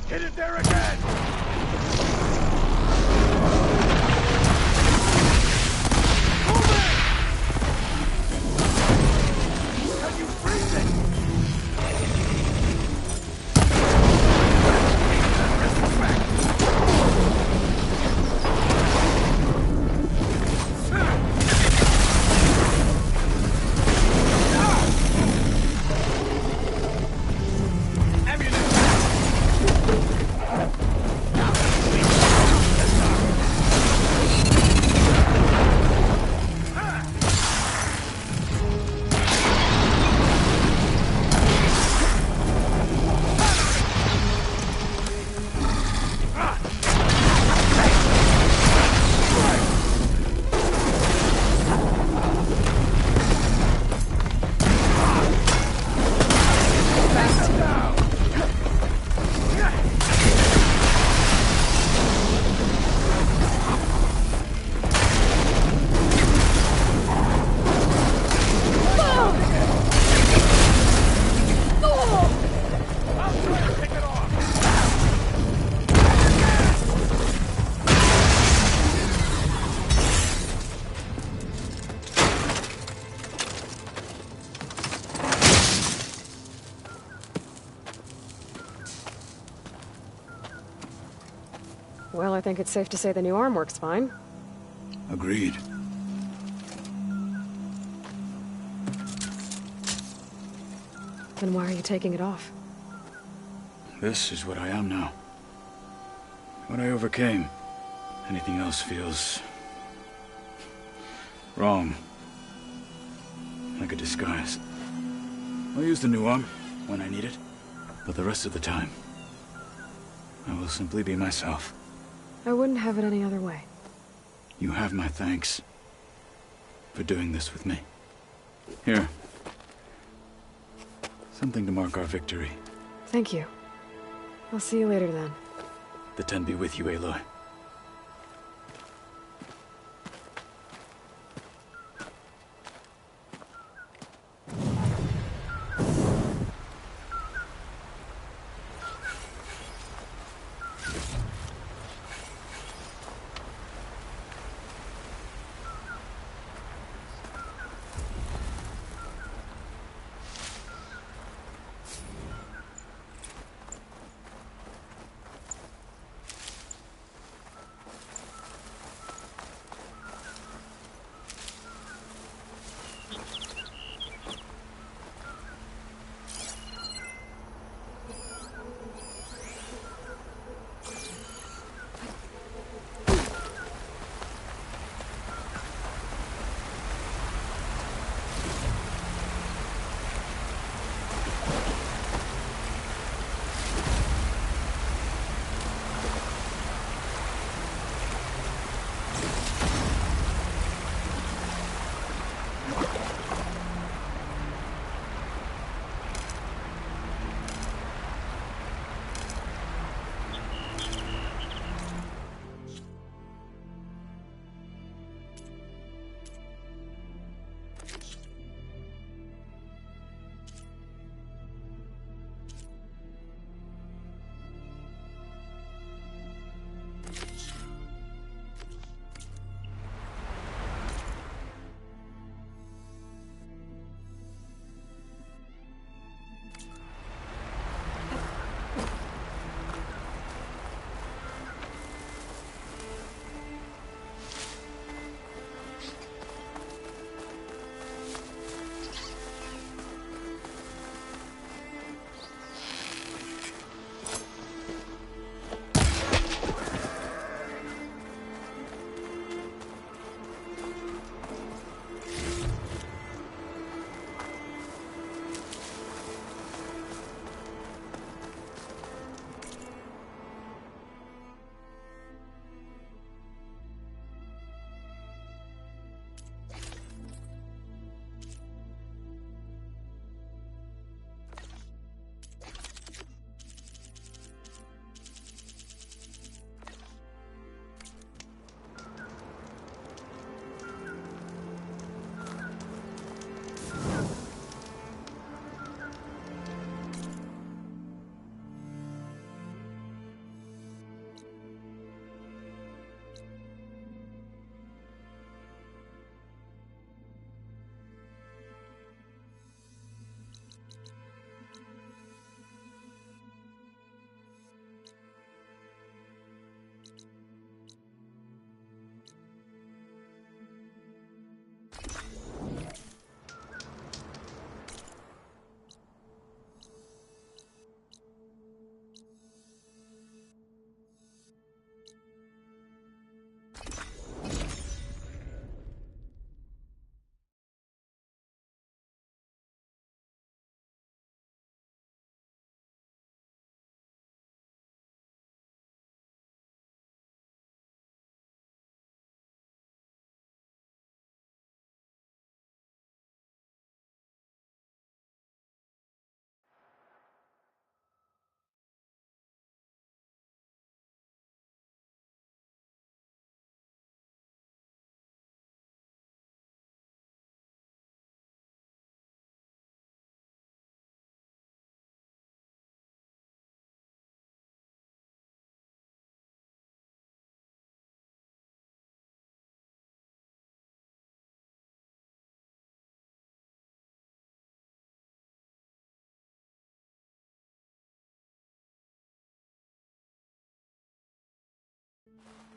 Hit it there again! Can you freeze it? Well, I think it's safe to say the new arm works fine. Agreed. Then why are you taking it off? This is what I am now. What I overcame. Anything else feels wrong. Like a disguise. I'll use the new arm when I need it, but the rest of the time, I will simply be myself. I wouldn't have it any other way. You have my thanks for doing this with me. Here. Something to mark our victory. Thank you. I'll see you later then. The Ten be with you, Aloy.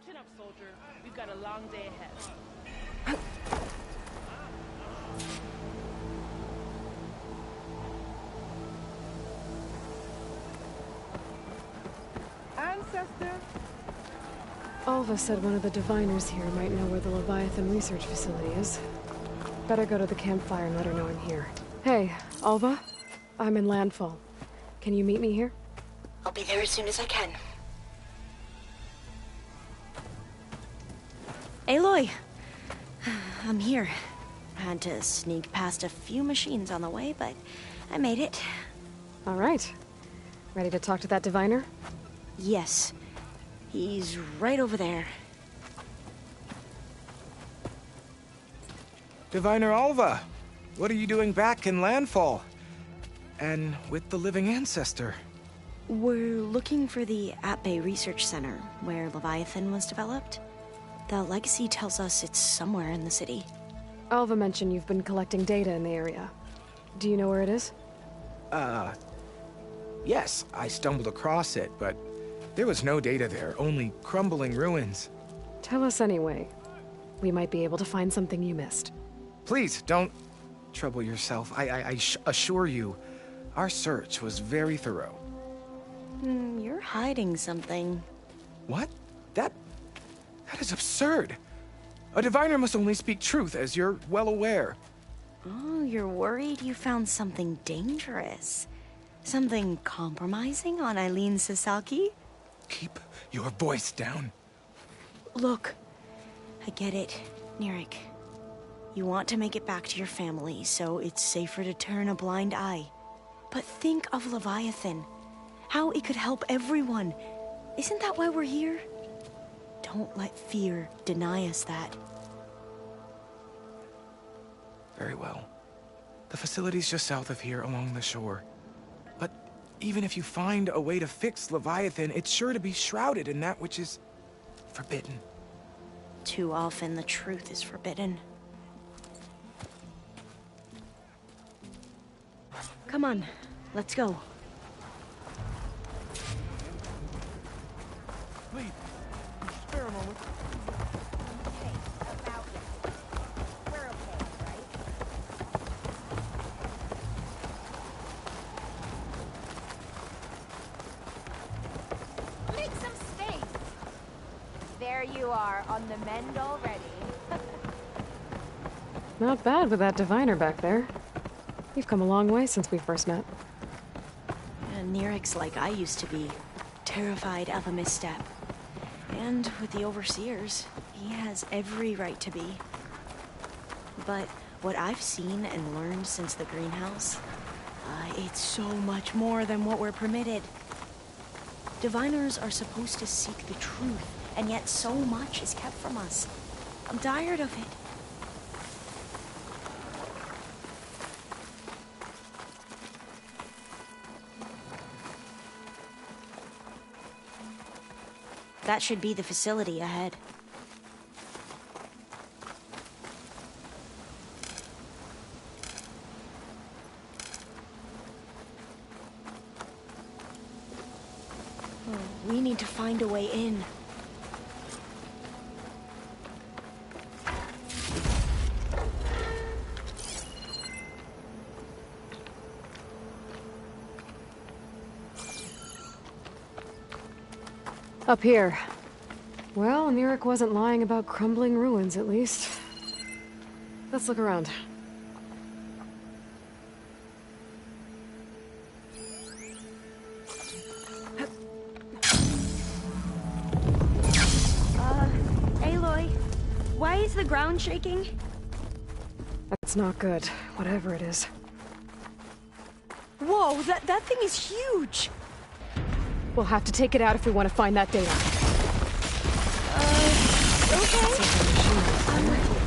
Chin up, soldier. We've got a long day ahead. Ancestor! Alva said one of the diviners here might know where the Leviathan research facility is. Better go to the campfire and let her know I'm here. Hey, Alva? I'm in Landfall. Can you meet me here? I'll be there as soon as I can. Aloy! I'm here. Had to sneak past a few machines on the way, but I made it. All right. Ready to talk to that diviner? Yes. He's right over there. Diviner Alva, what are you doing back in Landfall? And with the living ancestor? We're looking for the At-Bay Research Center, where Leviathan was developed. The legacy tells us it's somewhere in the city. Alva mentioned you've been collecting data in the area. Do you know where it is? Yes, I stumbled across it, but there was no data there, only crumbling ruins. Tell us anyway. We might be able to find something you missed. Please, don't trouble yourself. I assure you, our search was very thorough. You're hiding something. What? That is absurd. A diviner must only speak truth, as you're well aware. Oh, you're worried you found something dangerous? Something compromising on Eileen Sasaki? Keep your voice down. Look, I get it, Nirik. You want to make it back to your family, so it's safer to turn a blind eye. But think of Leviathan. How it could help everyone. Isn't that why we're here? Don't let fear deny us that. Very well. The facility's just south of here, along the shore. But even if you find a way to fix Leviathan, it's sure to be shrouded in that which is forbidden. Too often the truth is forbidden. Come on, let's go. Please, spare a moment. Hey, about it. We're okay, right? Make some space! There you are, on the mend already. Not bad with that diviner back there. You've come a long way since we first met. And Nirik's like I used to be, terrified of a misstep. And with the Overseers, he has every right to be. But what I've seen and learned since the greenhouse, it's so much more than what we're permitted. Diviners are supposed to seek the truth, and yet so much is kept from us. I'm tired of it. That should be the facility ahead. We need to find a way in. Up here. Well, Nirik wasn't lying about crumbling ruins, at least. Let's look around. Aloy, why is the ground shaking? That's not good, whatever it is. Whoa, that thing is huge! We'll have to take it out if we want to find that data. Okay. I'm with you.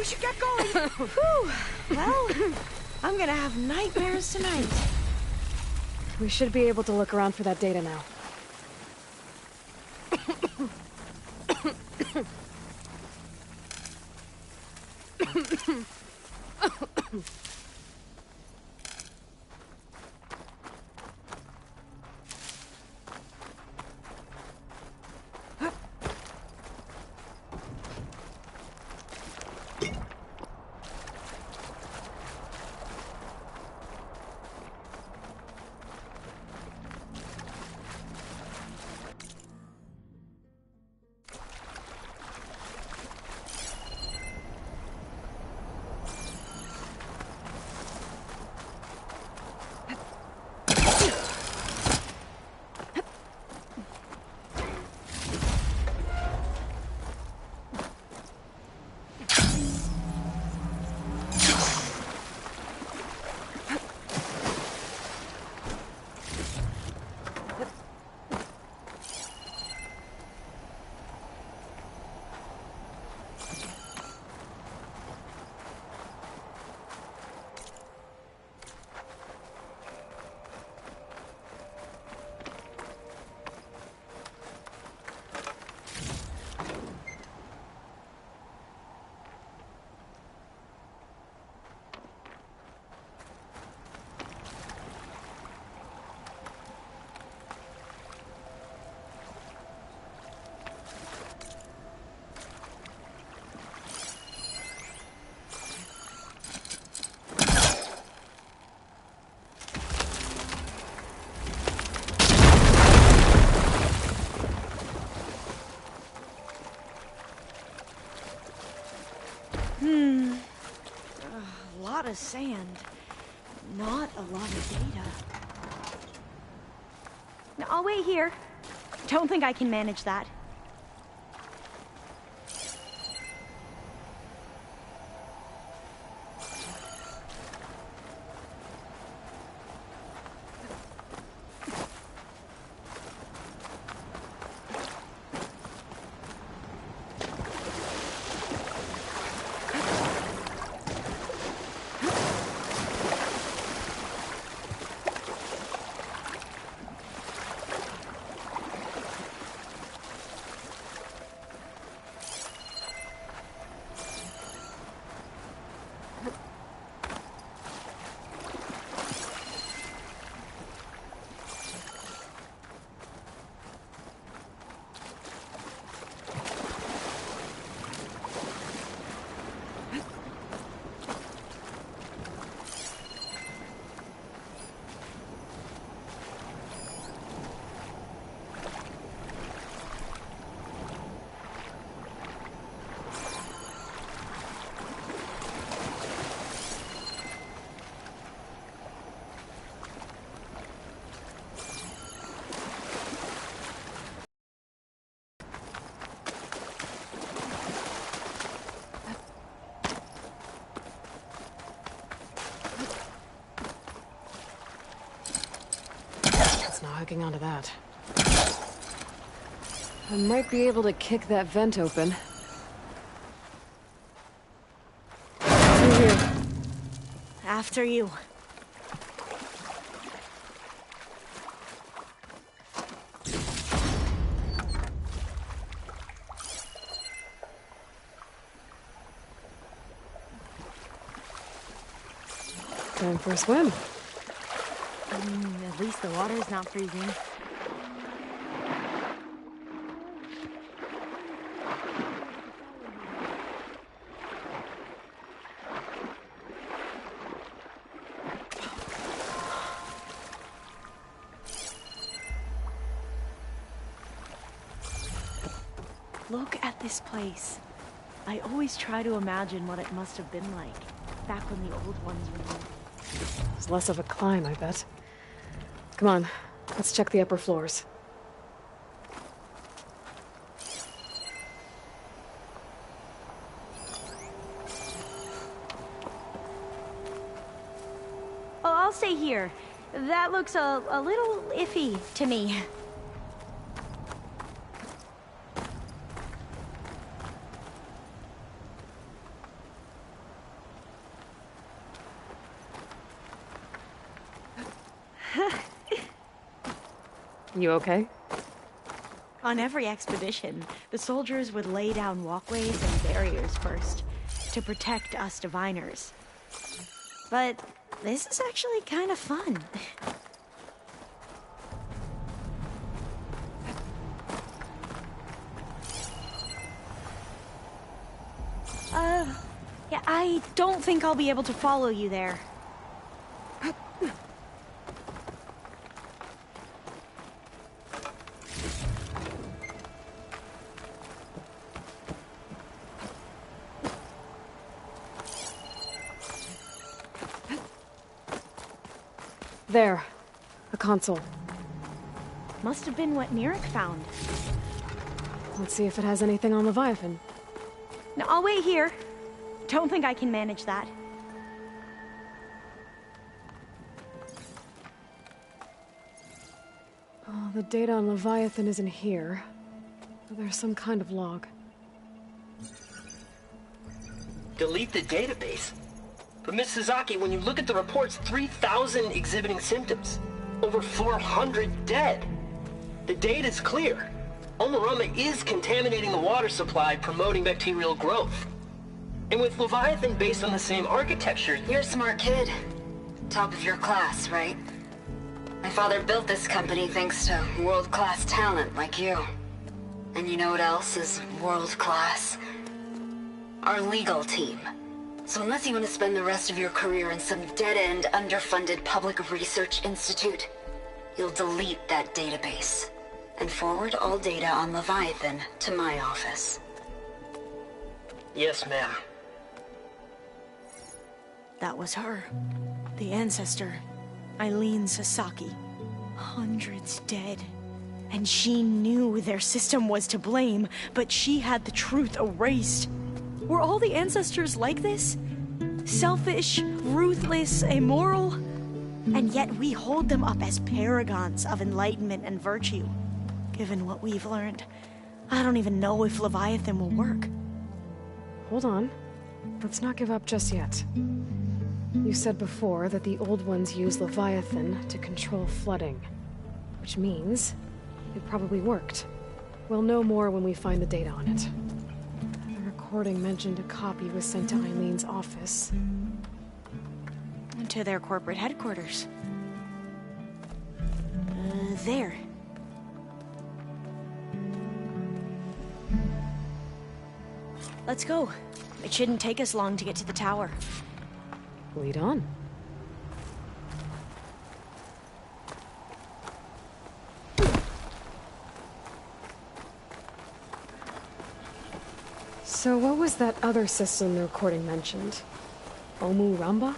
should get going. Whew. Well, I'm gonna have nightmares tonight. We should be able to look around for that data now. A lot of sand. Not a lot of data. No, I'll wait here. Don't think I can manage that. Not hooking onto that. I might be able to kick that vent open. Through here. After you. Time for a swim. At least the water's not freezing. Look at this place. I always try to imagine what it must have been like, back when the old ones were here. It's less of a climb, I bet. Come on, let's check the upper floors. Oh, I'll stay here. That looks a little iffy to me. You okay? On every expedition, the soldiers would lay down walkways and barriers first to protect us diviners. But this is actually kind of fun. Yeah, I don't think I'll be able to follow you there. There. A console. Must have been what Nirik found. Let's see if it has anything on Leviathan. No, I'll wait here. Don't think I can manage that. Oh, the data on Leviathan isn't here. There's some kind of log. Delete the database? But Miss Sasaki, when you look at the reports, 3,000 exhibiting symptoms. Over 400 dead. The data's clear. Omurama is contaminating the water supply, promoting bacterial growth. And with Leviathan based on the same architecture... You're a smart kid. Top of your class, right? My father built this company thanks to world-class talent like you. And you know what else is world-class? Our legal team. So unless you want to spend the rest of your career in some dead-end, underfunded public research institute, you'll delete that database and forward all data on Leviathan to my office. Yes, ma'am. That was her. The ancestor. Eileen Sasaki. Hundreds dead. And she knew their system was to blame, but she had the truth erased. Were all the ancestors like this? Selfish, ruthless, immoral? And yet we hold them up as paragons of enlightenment and virtue. Given what we've learned, I don't even know if Leviathan will work. Hold on. Let's not give up just yet. You said before that the old ones use Leviathan to control flooding. Which means it probably worked. We'll know more when we find the data on it. The recording mentioned a copy was sent to Eileen's office. To their corporate headquarters. There. Let's go. It shouldn't take us long to get to the tower. Lead on. So what was that other system the recording mentioned? Omurama?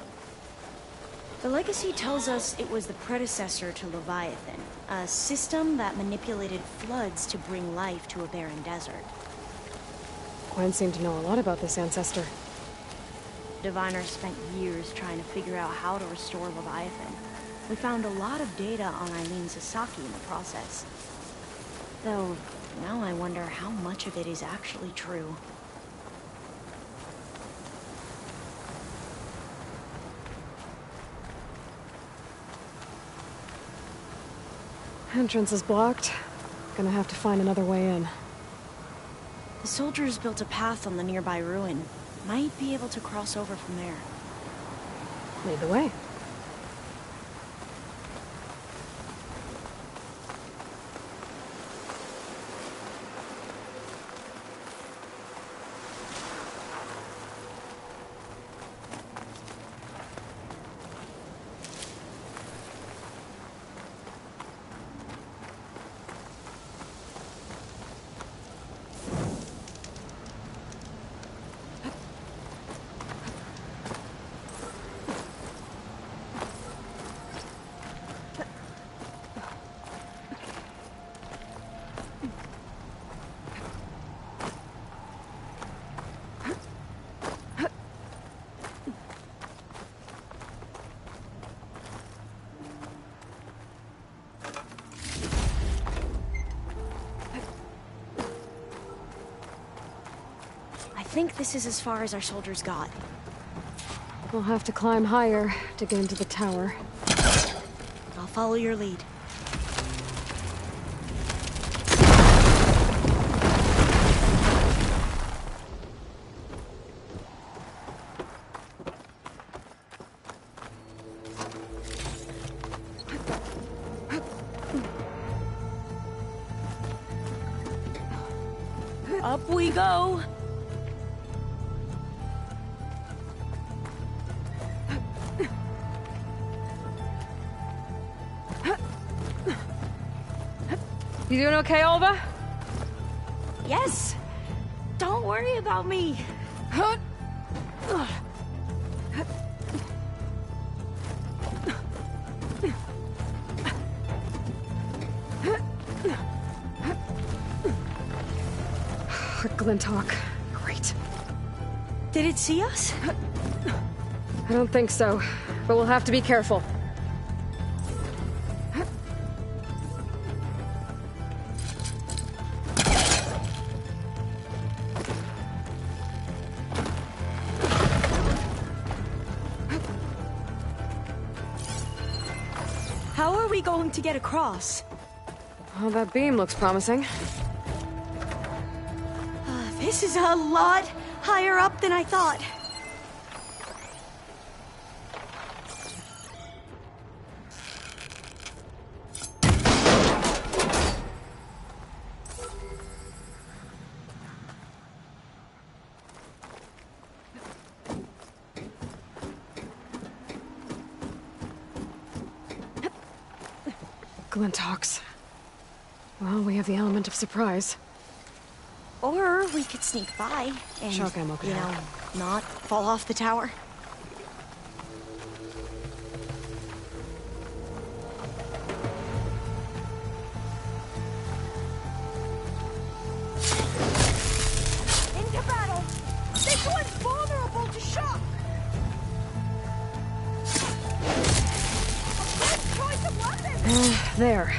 The legacy tells us it was the predecessor to Leviathan, a system that manipulated floods to bring life to a barren desert. Gwen seemed to know a lot about this ancestor. Diviners spent years trying to figure out how to restore Leviathan. We found a lot of data on Eileen Sasaki in the process. Though, now I wonder how much of it is actually true. Entrance is blocked. Gonna have to find another way in. The soldiers built a path on the nearby ruin. Might be able to cross over from there. Lead the way. I think this is as far as our soldiers got. We'll have to climb higher to get into the tower. I'll follow your lead. Up we go! You doing okay, Olva? Yes! Don't worry about me! Glinthawk. Great. Did it see us? I don't think so, but we'll have to be careful. How are we going to get across? Oh, that beam looks promising. This is a lot higher up than I thought. Glinthawks. Well, we have the element of surprise. Or we could sneak by and, Shotgun you know, not fall off the tower. Into battle! This one's vulnerable to shock! Good choice of weapon! There.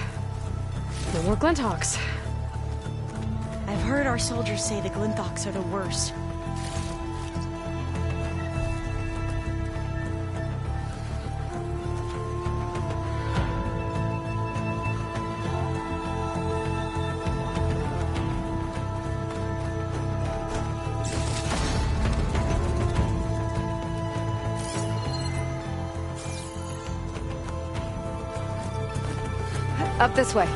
No more Glinthawks. I've heard our soldiers say the Glinthawks are the worst. Up this way.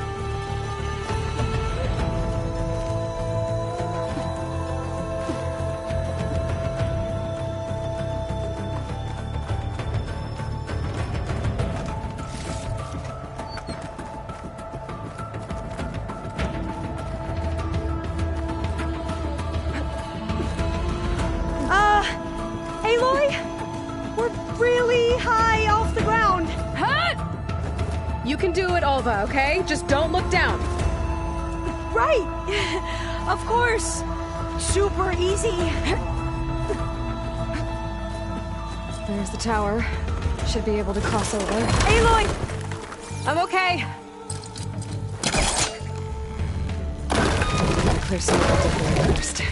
Aloy? We're really high off the ground. Huh? You can do it, Olva, okay? Just don't look down. Right. Of course. Super easy. There's the tower. Should be able to cross over. Aloy! I'm okay. Gotta clear some of the debris first.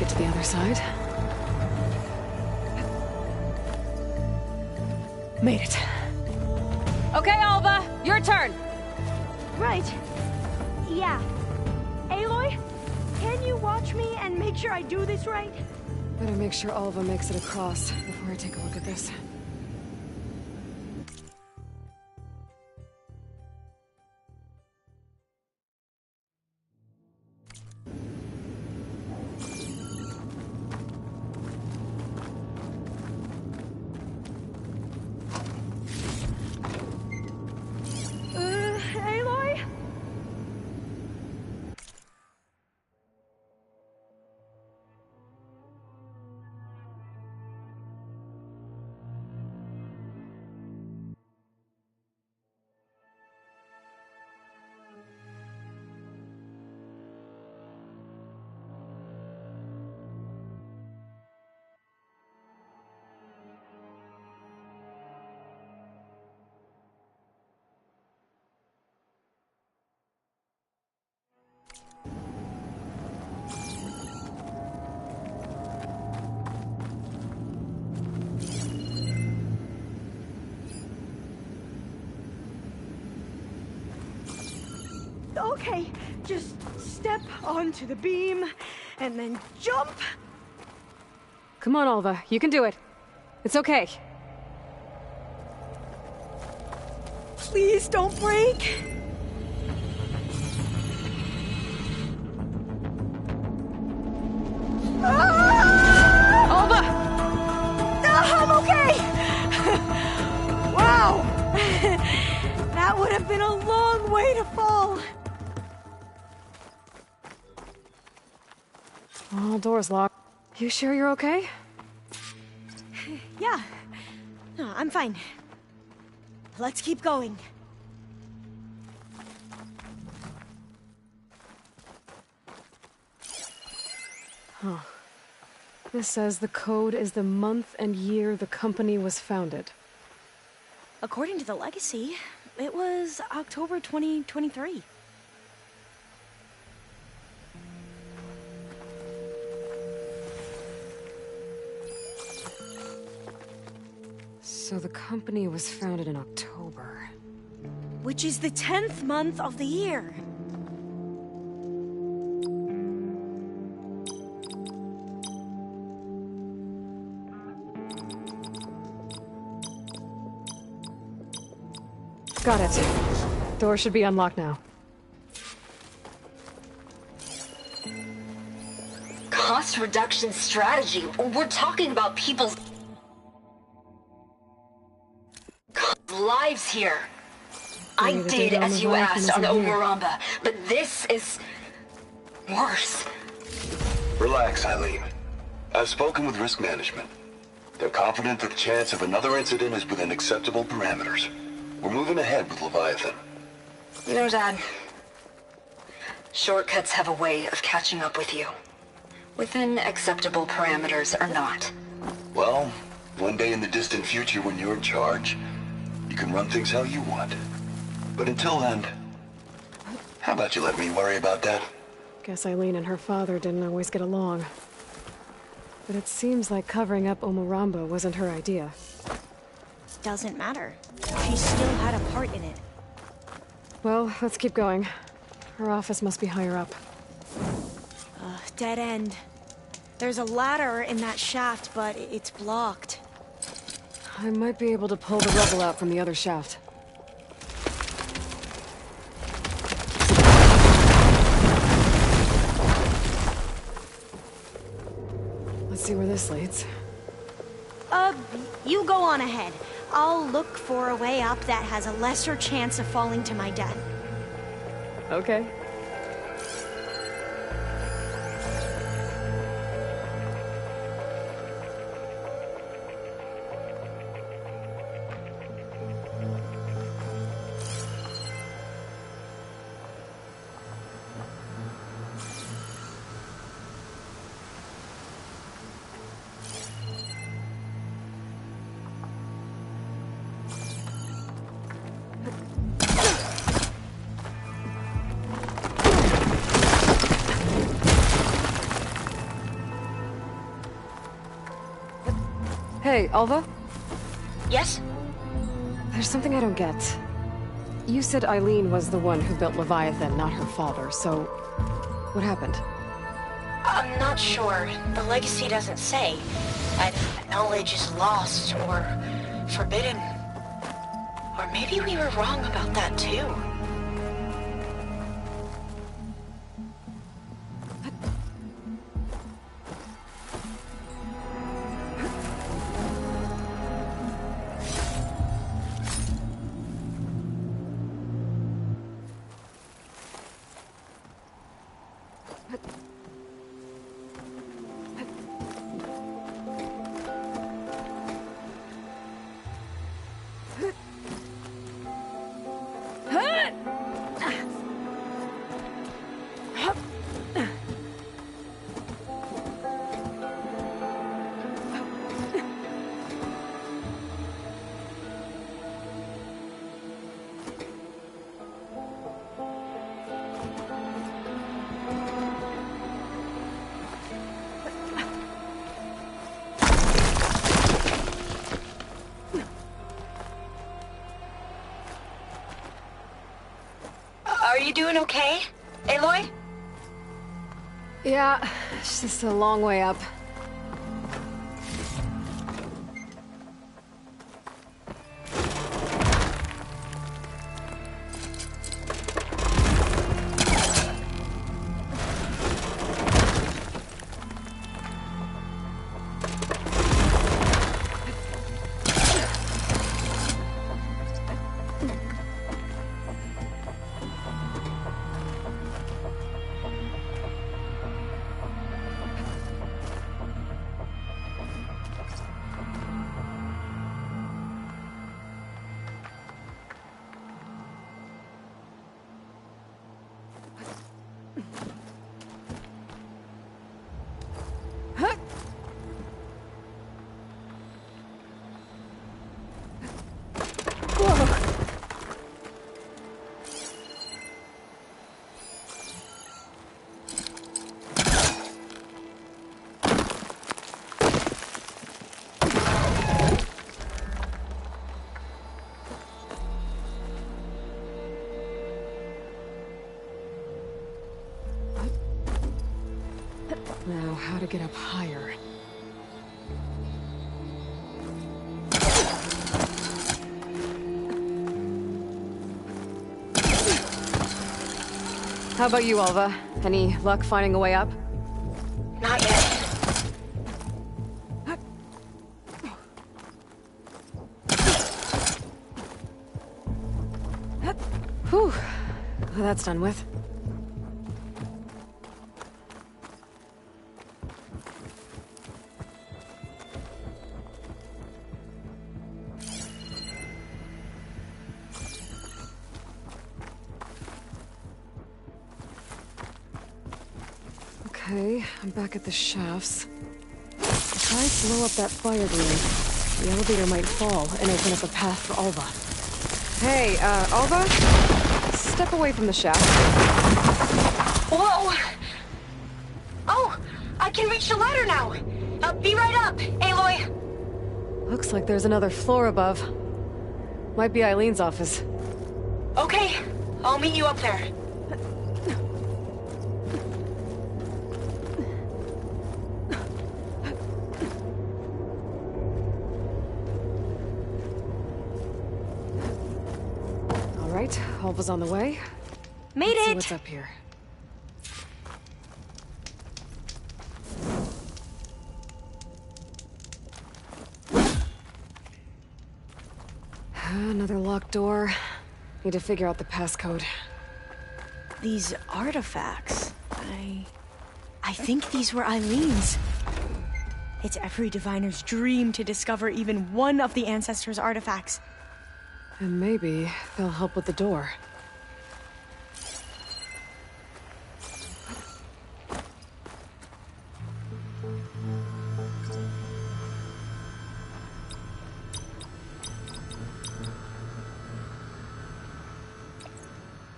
To the other side. Made it. Okay, Alva, your turn. Right. Yeah. Aloy, can you watch me and make sure I do this right? Better make sure Alva makes it across before I take a look at this. Aloy? Okay, just step onto the beam, and then jump. Come on, Alva. You can do it. It's okay. Please don't break. Alva! I'm okay! Wow! That would have been a long way to fall. All doors locked. You sure you're okay? Yeah. No, I'm fine. Let's keep going. Huh. This says the code is the month and year the company was founded. According to the legacy, it was October 2023. So the company was founded in October. Which is the 10th month of the year. Got it. Door should be unlocked now. Cost reduction strategy? We're talking about people's lives here. I did as you asked on Omaramba, but this is worse. Relax, Eileen. I've spoken with risk management. They're confident that the chance of another incident is within acceptable parameters. We're moving ahead with Leviathan. You know, Dad, shortcuts have a way of catching up with you. Within acceptable parameters or not. Well, one day in the distant future when you're in charge, you can run things how you want. But until then, how about you let me worry about that? Guess Eileen and her father didn't always get along. But it seems like covering up Omaramba wasn't her idea. Doesn't matter. She still had a part in it. Well, let's keep going. Her office must be higher up. Dead end. There's a ladder in that shaft, but it's blocked. I might be able to pull the rubble out from the other shaft. Let's see where this leads. You go on ahead. I'll look for a way up that has a lesser chance of falling to my death. Okay. Hey, Alva? Yes? There's something I don't get. You said Eileen was the one who built Leviathan, not her father, so... what happened? I'm not sure. The legacy doesn't say. If knowledge is lost or forbidden. Or maybe we were wrong about that too. doing okay? Aloy? Yeah, it's just a long way up. Now, how to get up higher? How about you, Alva? Any luck finding a way up? Not yet. Whew. Well, that's done with. Okay, I'm back at the shafts. If I blow up that fire grate, the elevator might fall and open up a path for Alva. Hey, Alva? Step away from the shaft. Whoa! Oh, I can reach the ladder now. Be right up, Aloy. Looks like there's another floor above. Might be Eileen's office. Okay, I'll meet you up there. Alva's on the way. Made Let's see it! what's up here. Another locked door. Need to figure out the passcode. These artifacts... I think these were Eileen's. It's every diviner's dream to discover even one of the Ancestors' artifacts. And maybe they'll help with the door.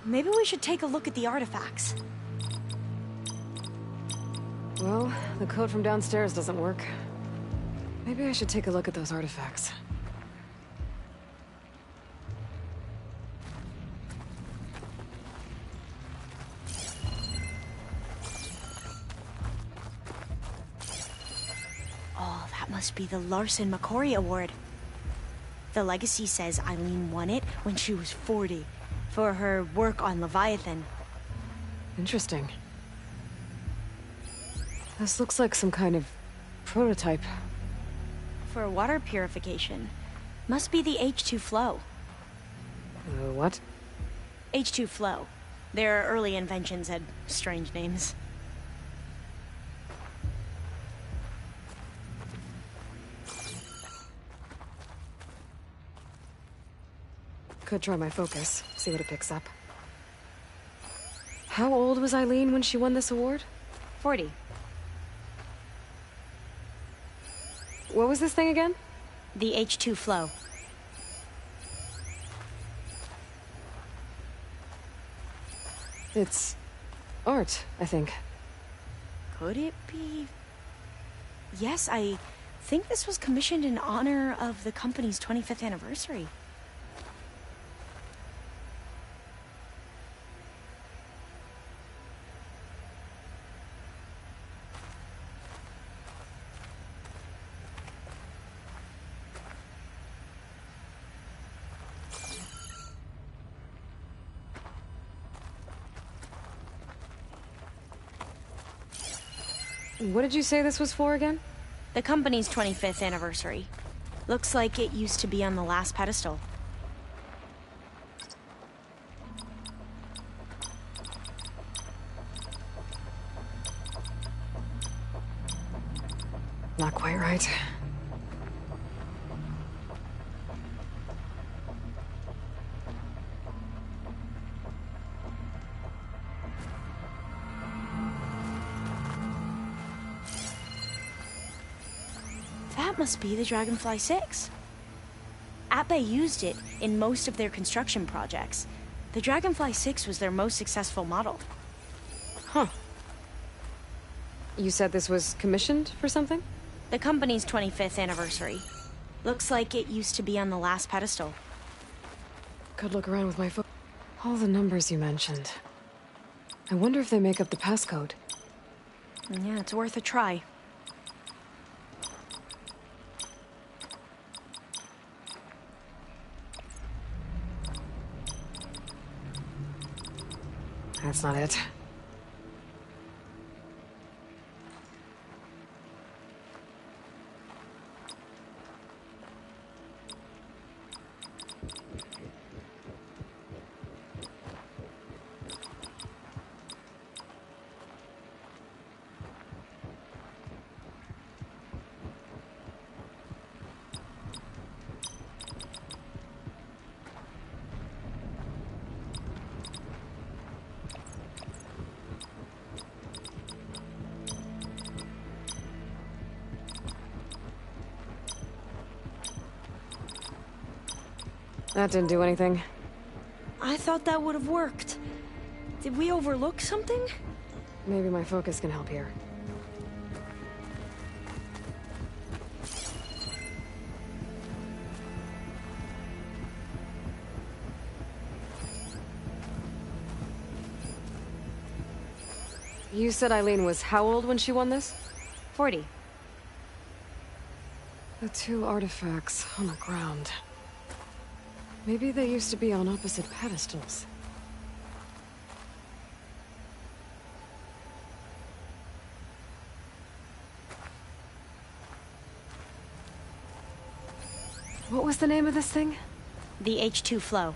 Maybe we should take a look at the artifacts. Well, the code from downstairs doesn't work. Maybe I should take a look at those artifacts. Oh, that must be the Larson McCory Award. The legacy says Eileen won it when she was 40, for her work on Leviathan. Interesting. This looks like some kind of prototype. For water purification. Must be the H2 flow. What? H2 flow. Their early inventions had strange names. Could try my focus, see what it picks up. How old was Eileen when she won this award? 40. What was this thing again? The H2 flow. It's art, I think. Could it be? Yes, I think this was commissioned in honor of the company's 25th anniversary. What did you say this was for again? The company's 25th anniversary. Looks like it used to be on the last pedestal. Not quite right. That must be the Dragonfly 6. Atbay used it in most of their construction projects. The Dragonfly 6 was their most successful model. Huh. You said this was commissioned for something? The company's 25th anniversary. Looks like it used to be on the last pedestal. Could look around with my phone. All the numbers you mentioned. I wonder if they make up the passcode. Yeah, it's worth a try. That's not it. That didn't do anything. I thought that would have worked. Did we overlook something? Maybe my focus can help here. You said Eileen was how old when she won this? 40. The two artifacts on the ground. Maybe they used to be on opposite pedestals. What was the name of this thing? The H2 flow.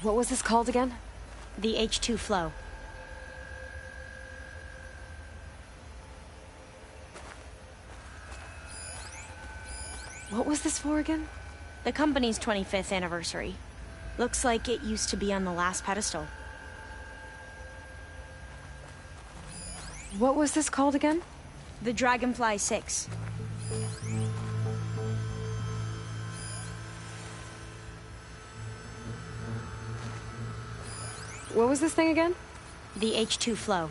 What was this called again? The H2 flow. What was this for again? The company's 25th anniversary. Looks like it used to be on the last pedestal. What was this called again? The Dragonfly 6. What was this thing again? The H2 flow.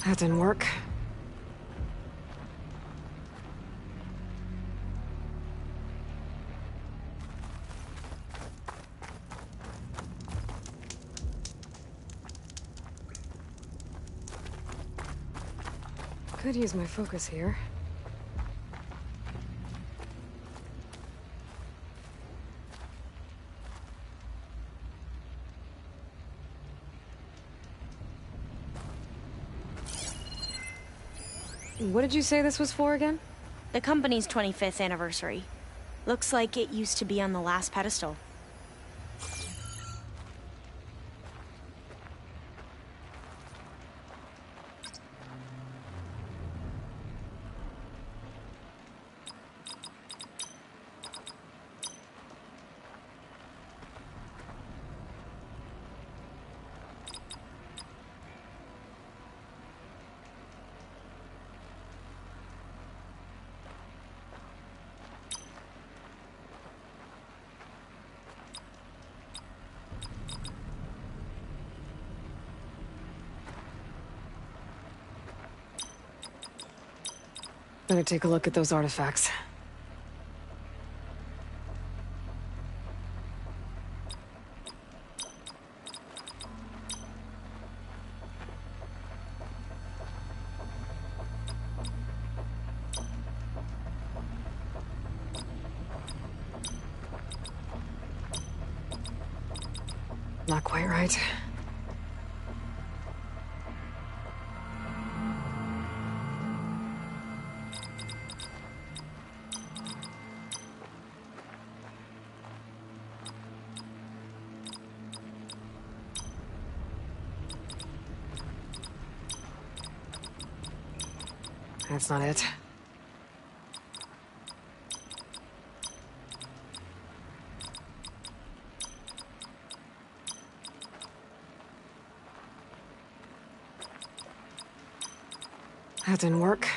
That didn't work. Could use my focus here. What did you say this was for again? The company's 25th anniversary. Looks like it used to be on the last pedestal. Better take a look at those artifacts. Not quite right. That's not it. That didn't work.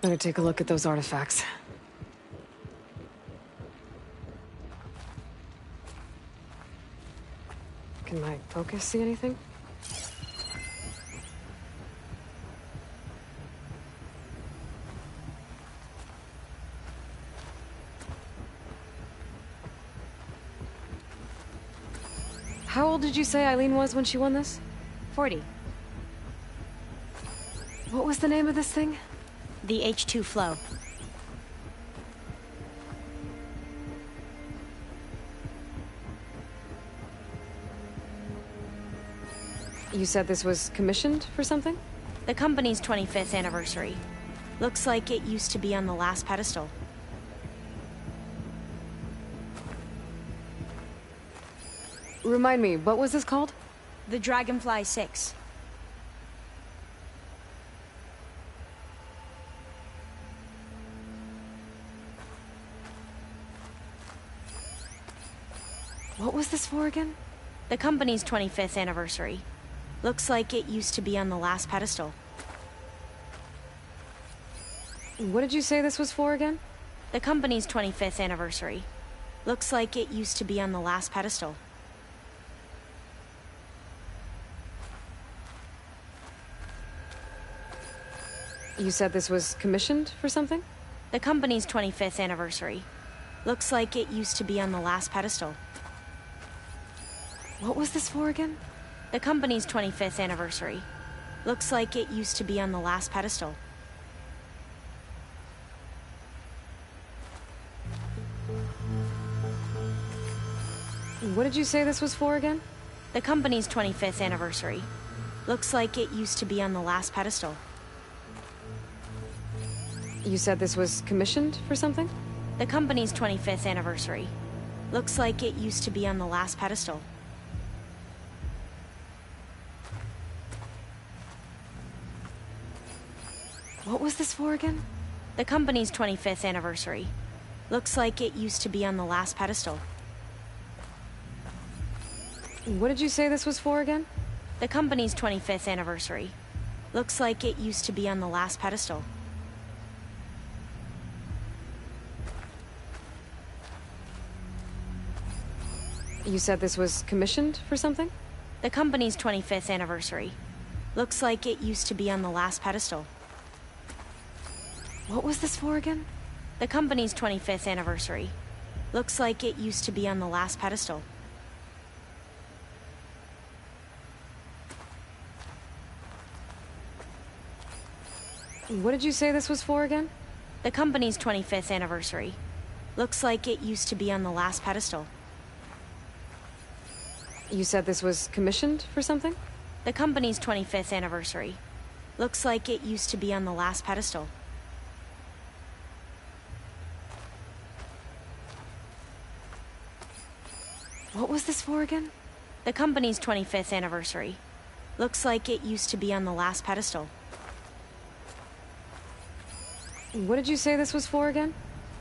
Better take a look at those artifacts. Can my focus see anything? How old did you say Eileen was when she won this? 40. What was the name of this thing? The H2 flow. You said this was commissioned for something? The company's 25th anniversary. Looks like it used to be on the last pedestal. Remind me, what was this called? The Dragonfly 6. What was this for again? The company's 25th anniversary. Looks like it used to be on the last pedestal. What did you say this was for again? The company's 25th anniversary. Looks like it used to be on the last pedestal. You said this was commissioned for something? The company's 25th anniversary. Looks like it used to be on the last pedestal. What was this for again? The company's 25th anniversary. Looks like it used to be on the last pedestal. What did you say this was for again? The company's 25th anniversary. Looks like it used to be on the last pedestal. You said this was commissioned for something? The company's 25th anniversary. Looks like it used to be on the last pedestal. What was this for again? The company's 25th anniversary. Looks like it used to be on the last pedestal. What did you say this was for again? The company's 25th anniversary. Looks like it used to be on the last pedestal. You said this was commissioned for something? The company's 25th anniversary. Looks like it used to be on the last pedestal. What was this for again? The company's 25th anniversary. Looks like it used to be on the last pedestal. What did you say this was for again? The company's 25th anniversary. Looks like it used to be on the last pedestal. You said this was commissioned for something? The company's 25th anniversary. Looks like it used to be on the last pedestal. What was this for again? The company's 25th anniversary. Looks like it used to be on the last pedestal. What did you say this was for again?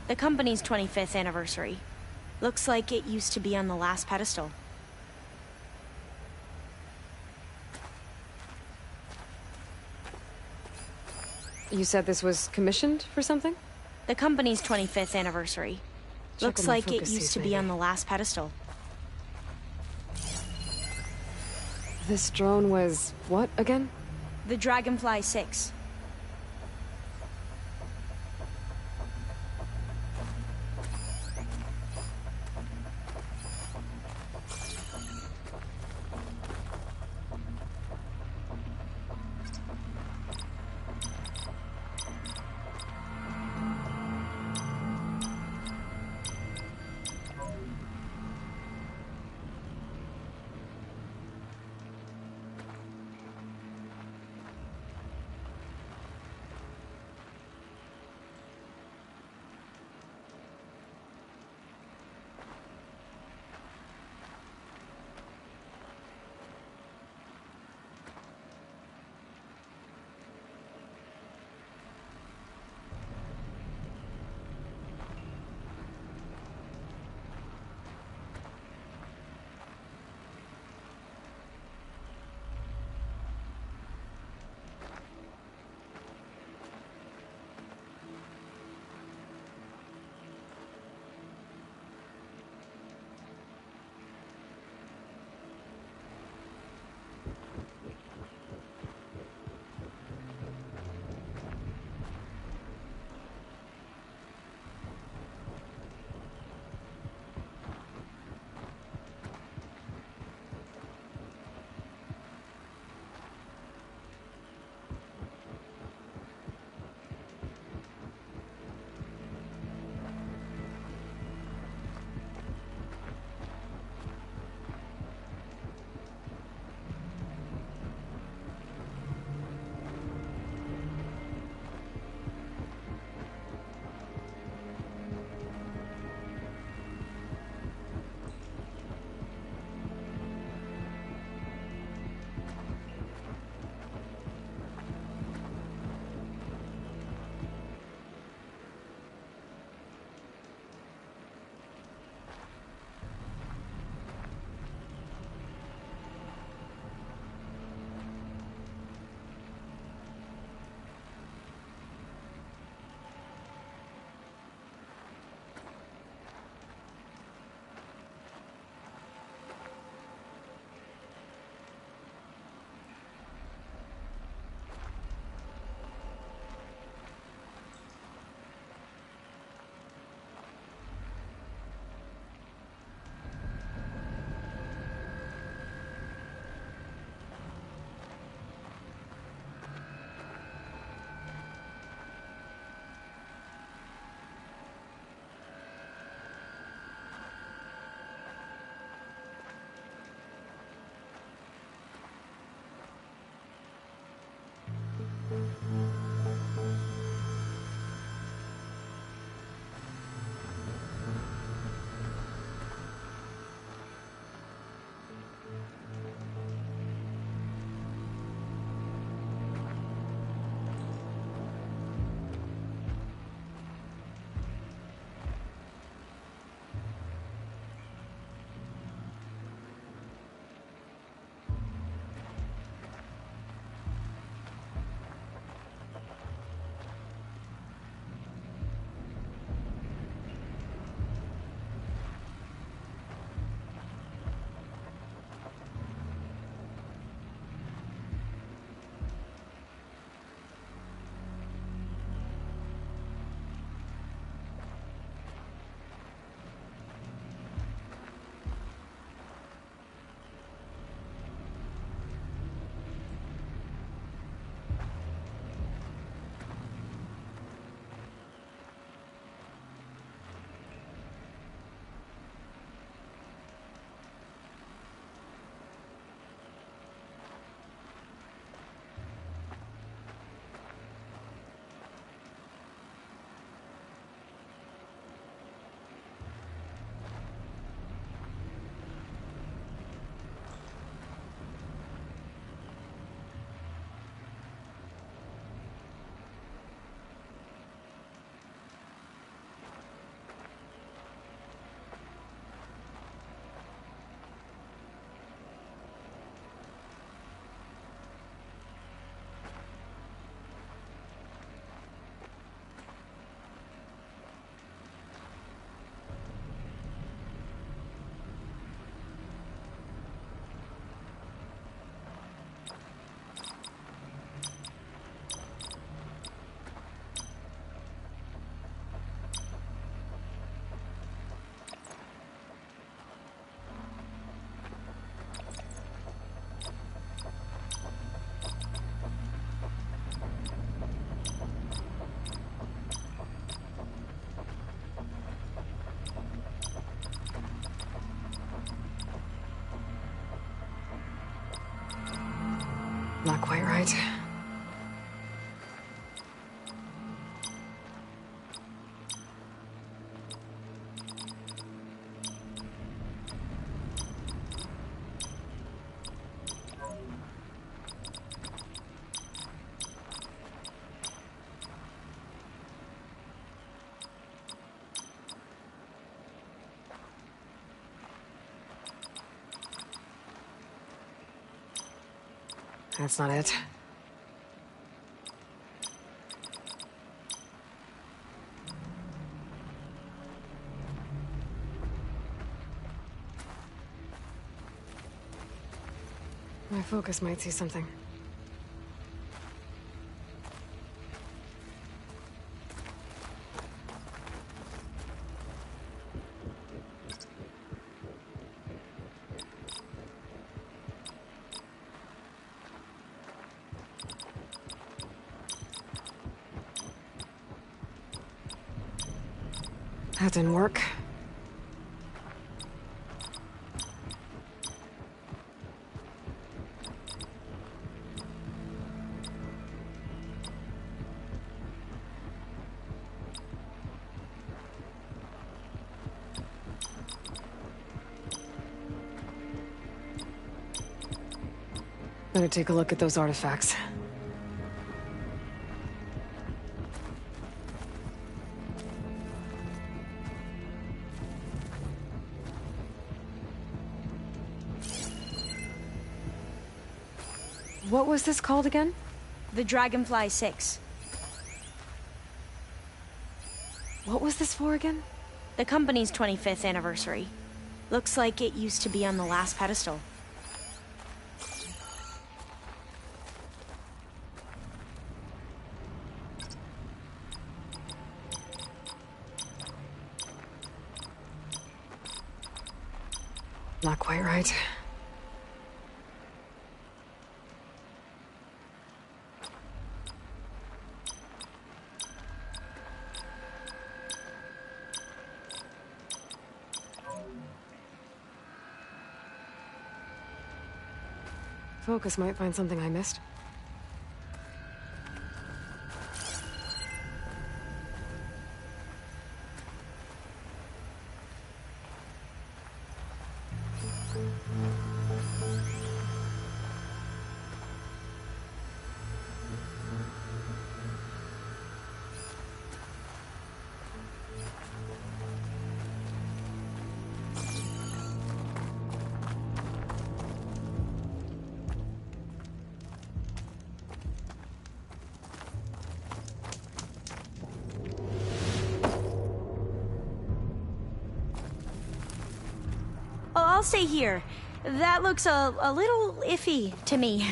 The company's 25th anniversary. Looks like it used to be on the last pedestal. You said this was commissioned for something? The company's 25th anniversary. Check Looks on the like it focus used to maybe. be on the last pedestal. This drone was what again? The Dragonfly 6. right. That's not it. My focus might see something. That didn't work. Better take a look at those artifacts. What was this called again? The Dragonfly 6. What was this for again? The company's 25th anniversary. Looks like it used to be on the last pedestal. Not quite right. Focus might find something I missed. Oh, I'll stay here. That looks a little iffy to me.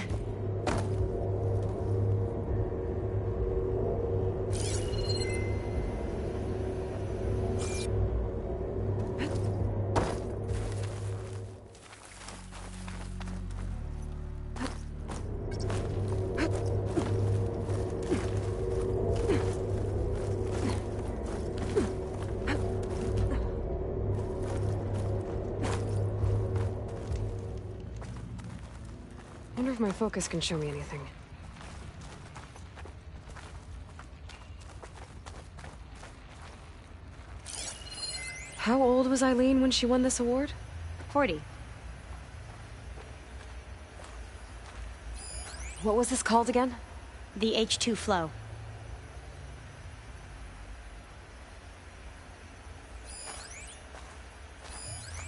Wonder if my focus can show me anything. How old was Eileen when she won this award? 40. What was this called again? The H2 flow.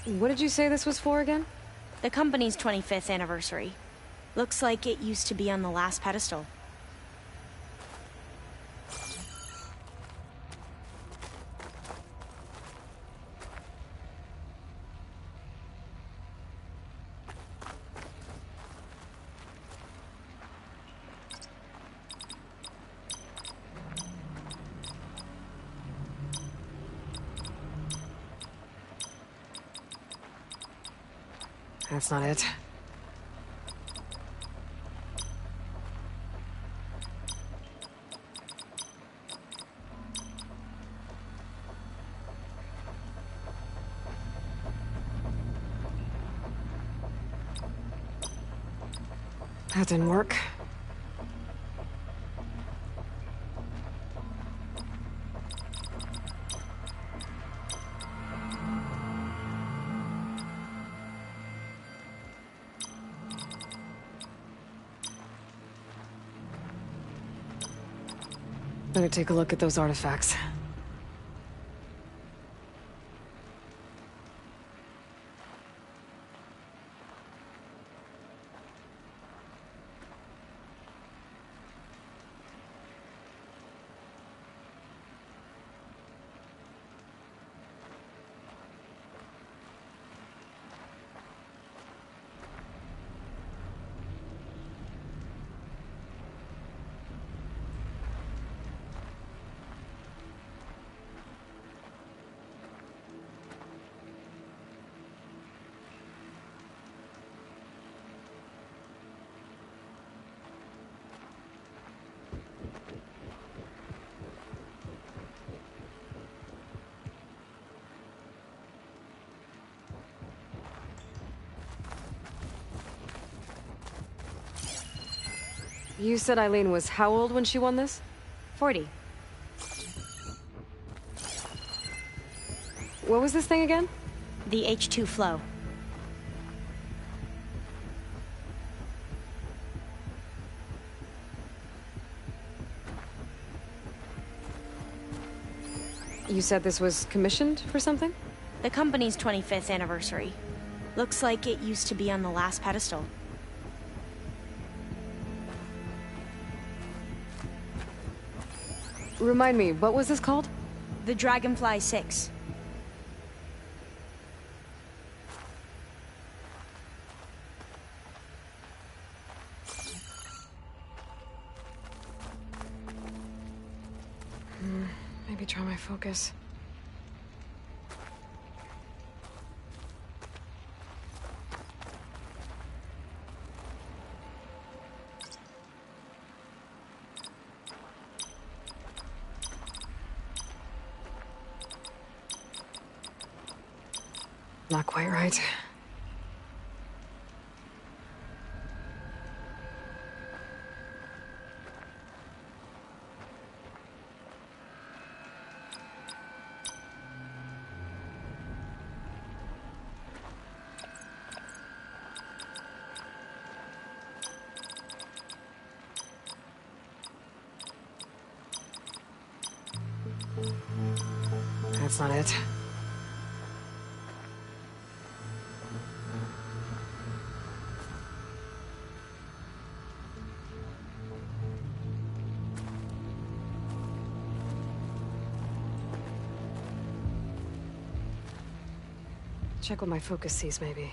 What did you say this was for again? The company's 25th anniversary. Looks like it used to be on the last pedestal. That's not it. That didn't work. Better take a look at those artifacts. You said Eileen was how old when she won this? 40. What was this thing again? The H2 flow. You said this was commissioned for something? The company's 25th anniversary. Looks like it used to be on the last pedestal. Remind me, what was this called? The Dragonfly 6. Maybe try my focus. Not quite right. That's not it. Check what my focus sees, maybe.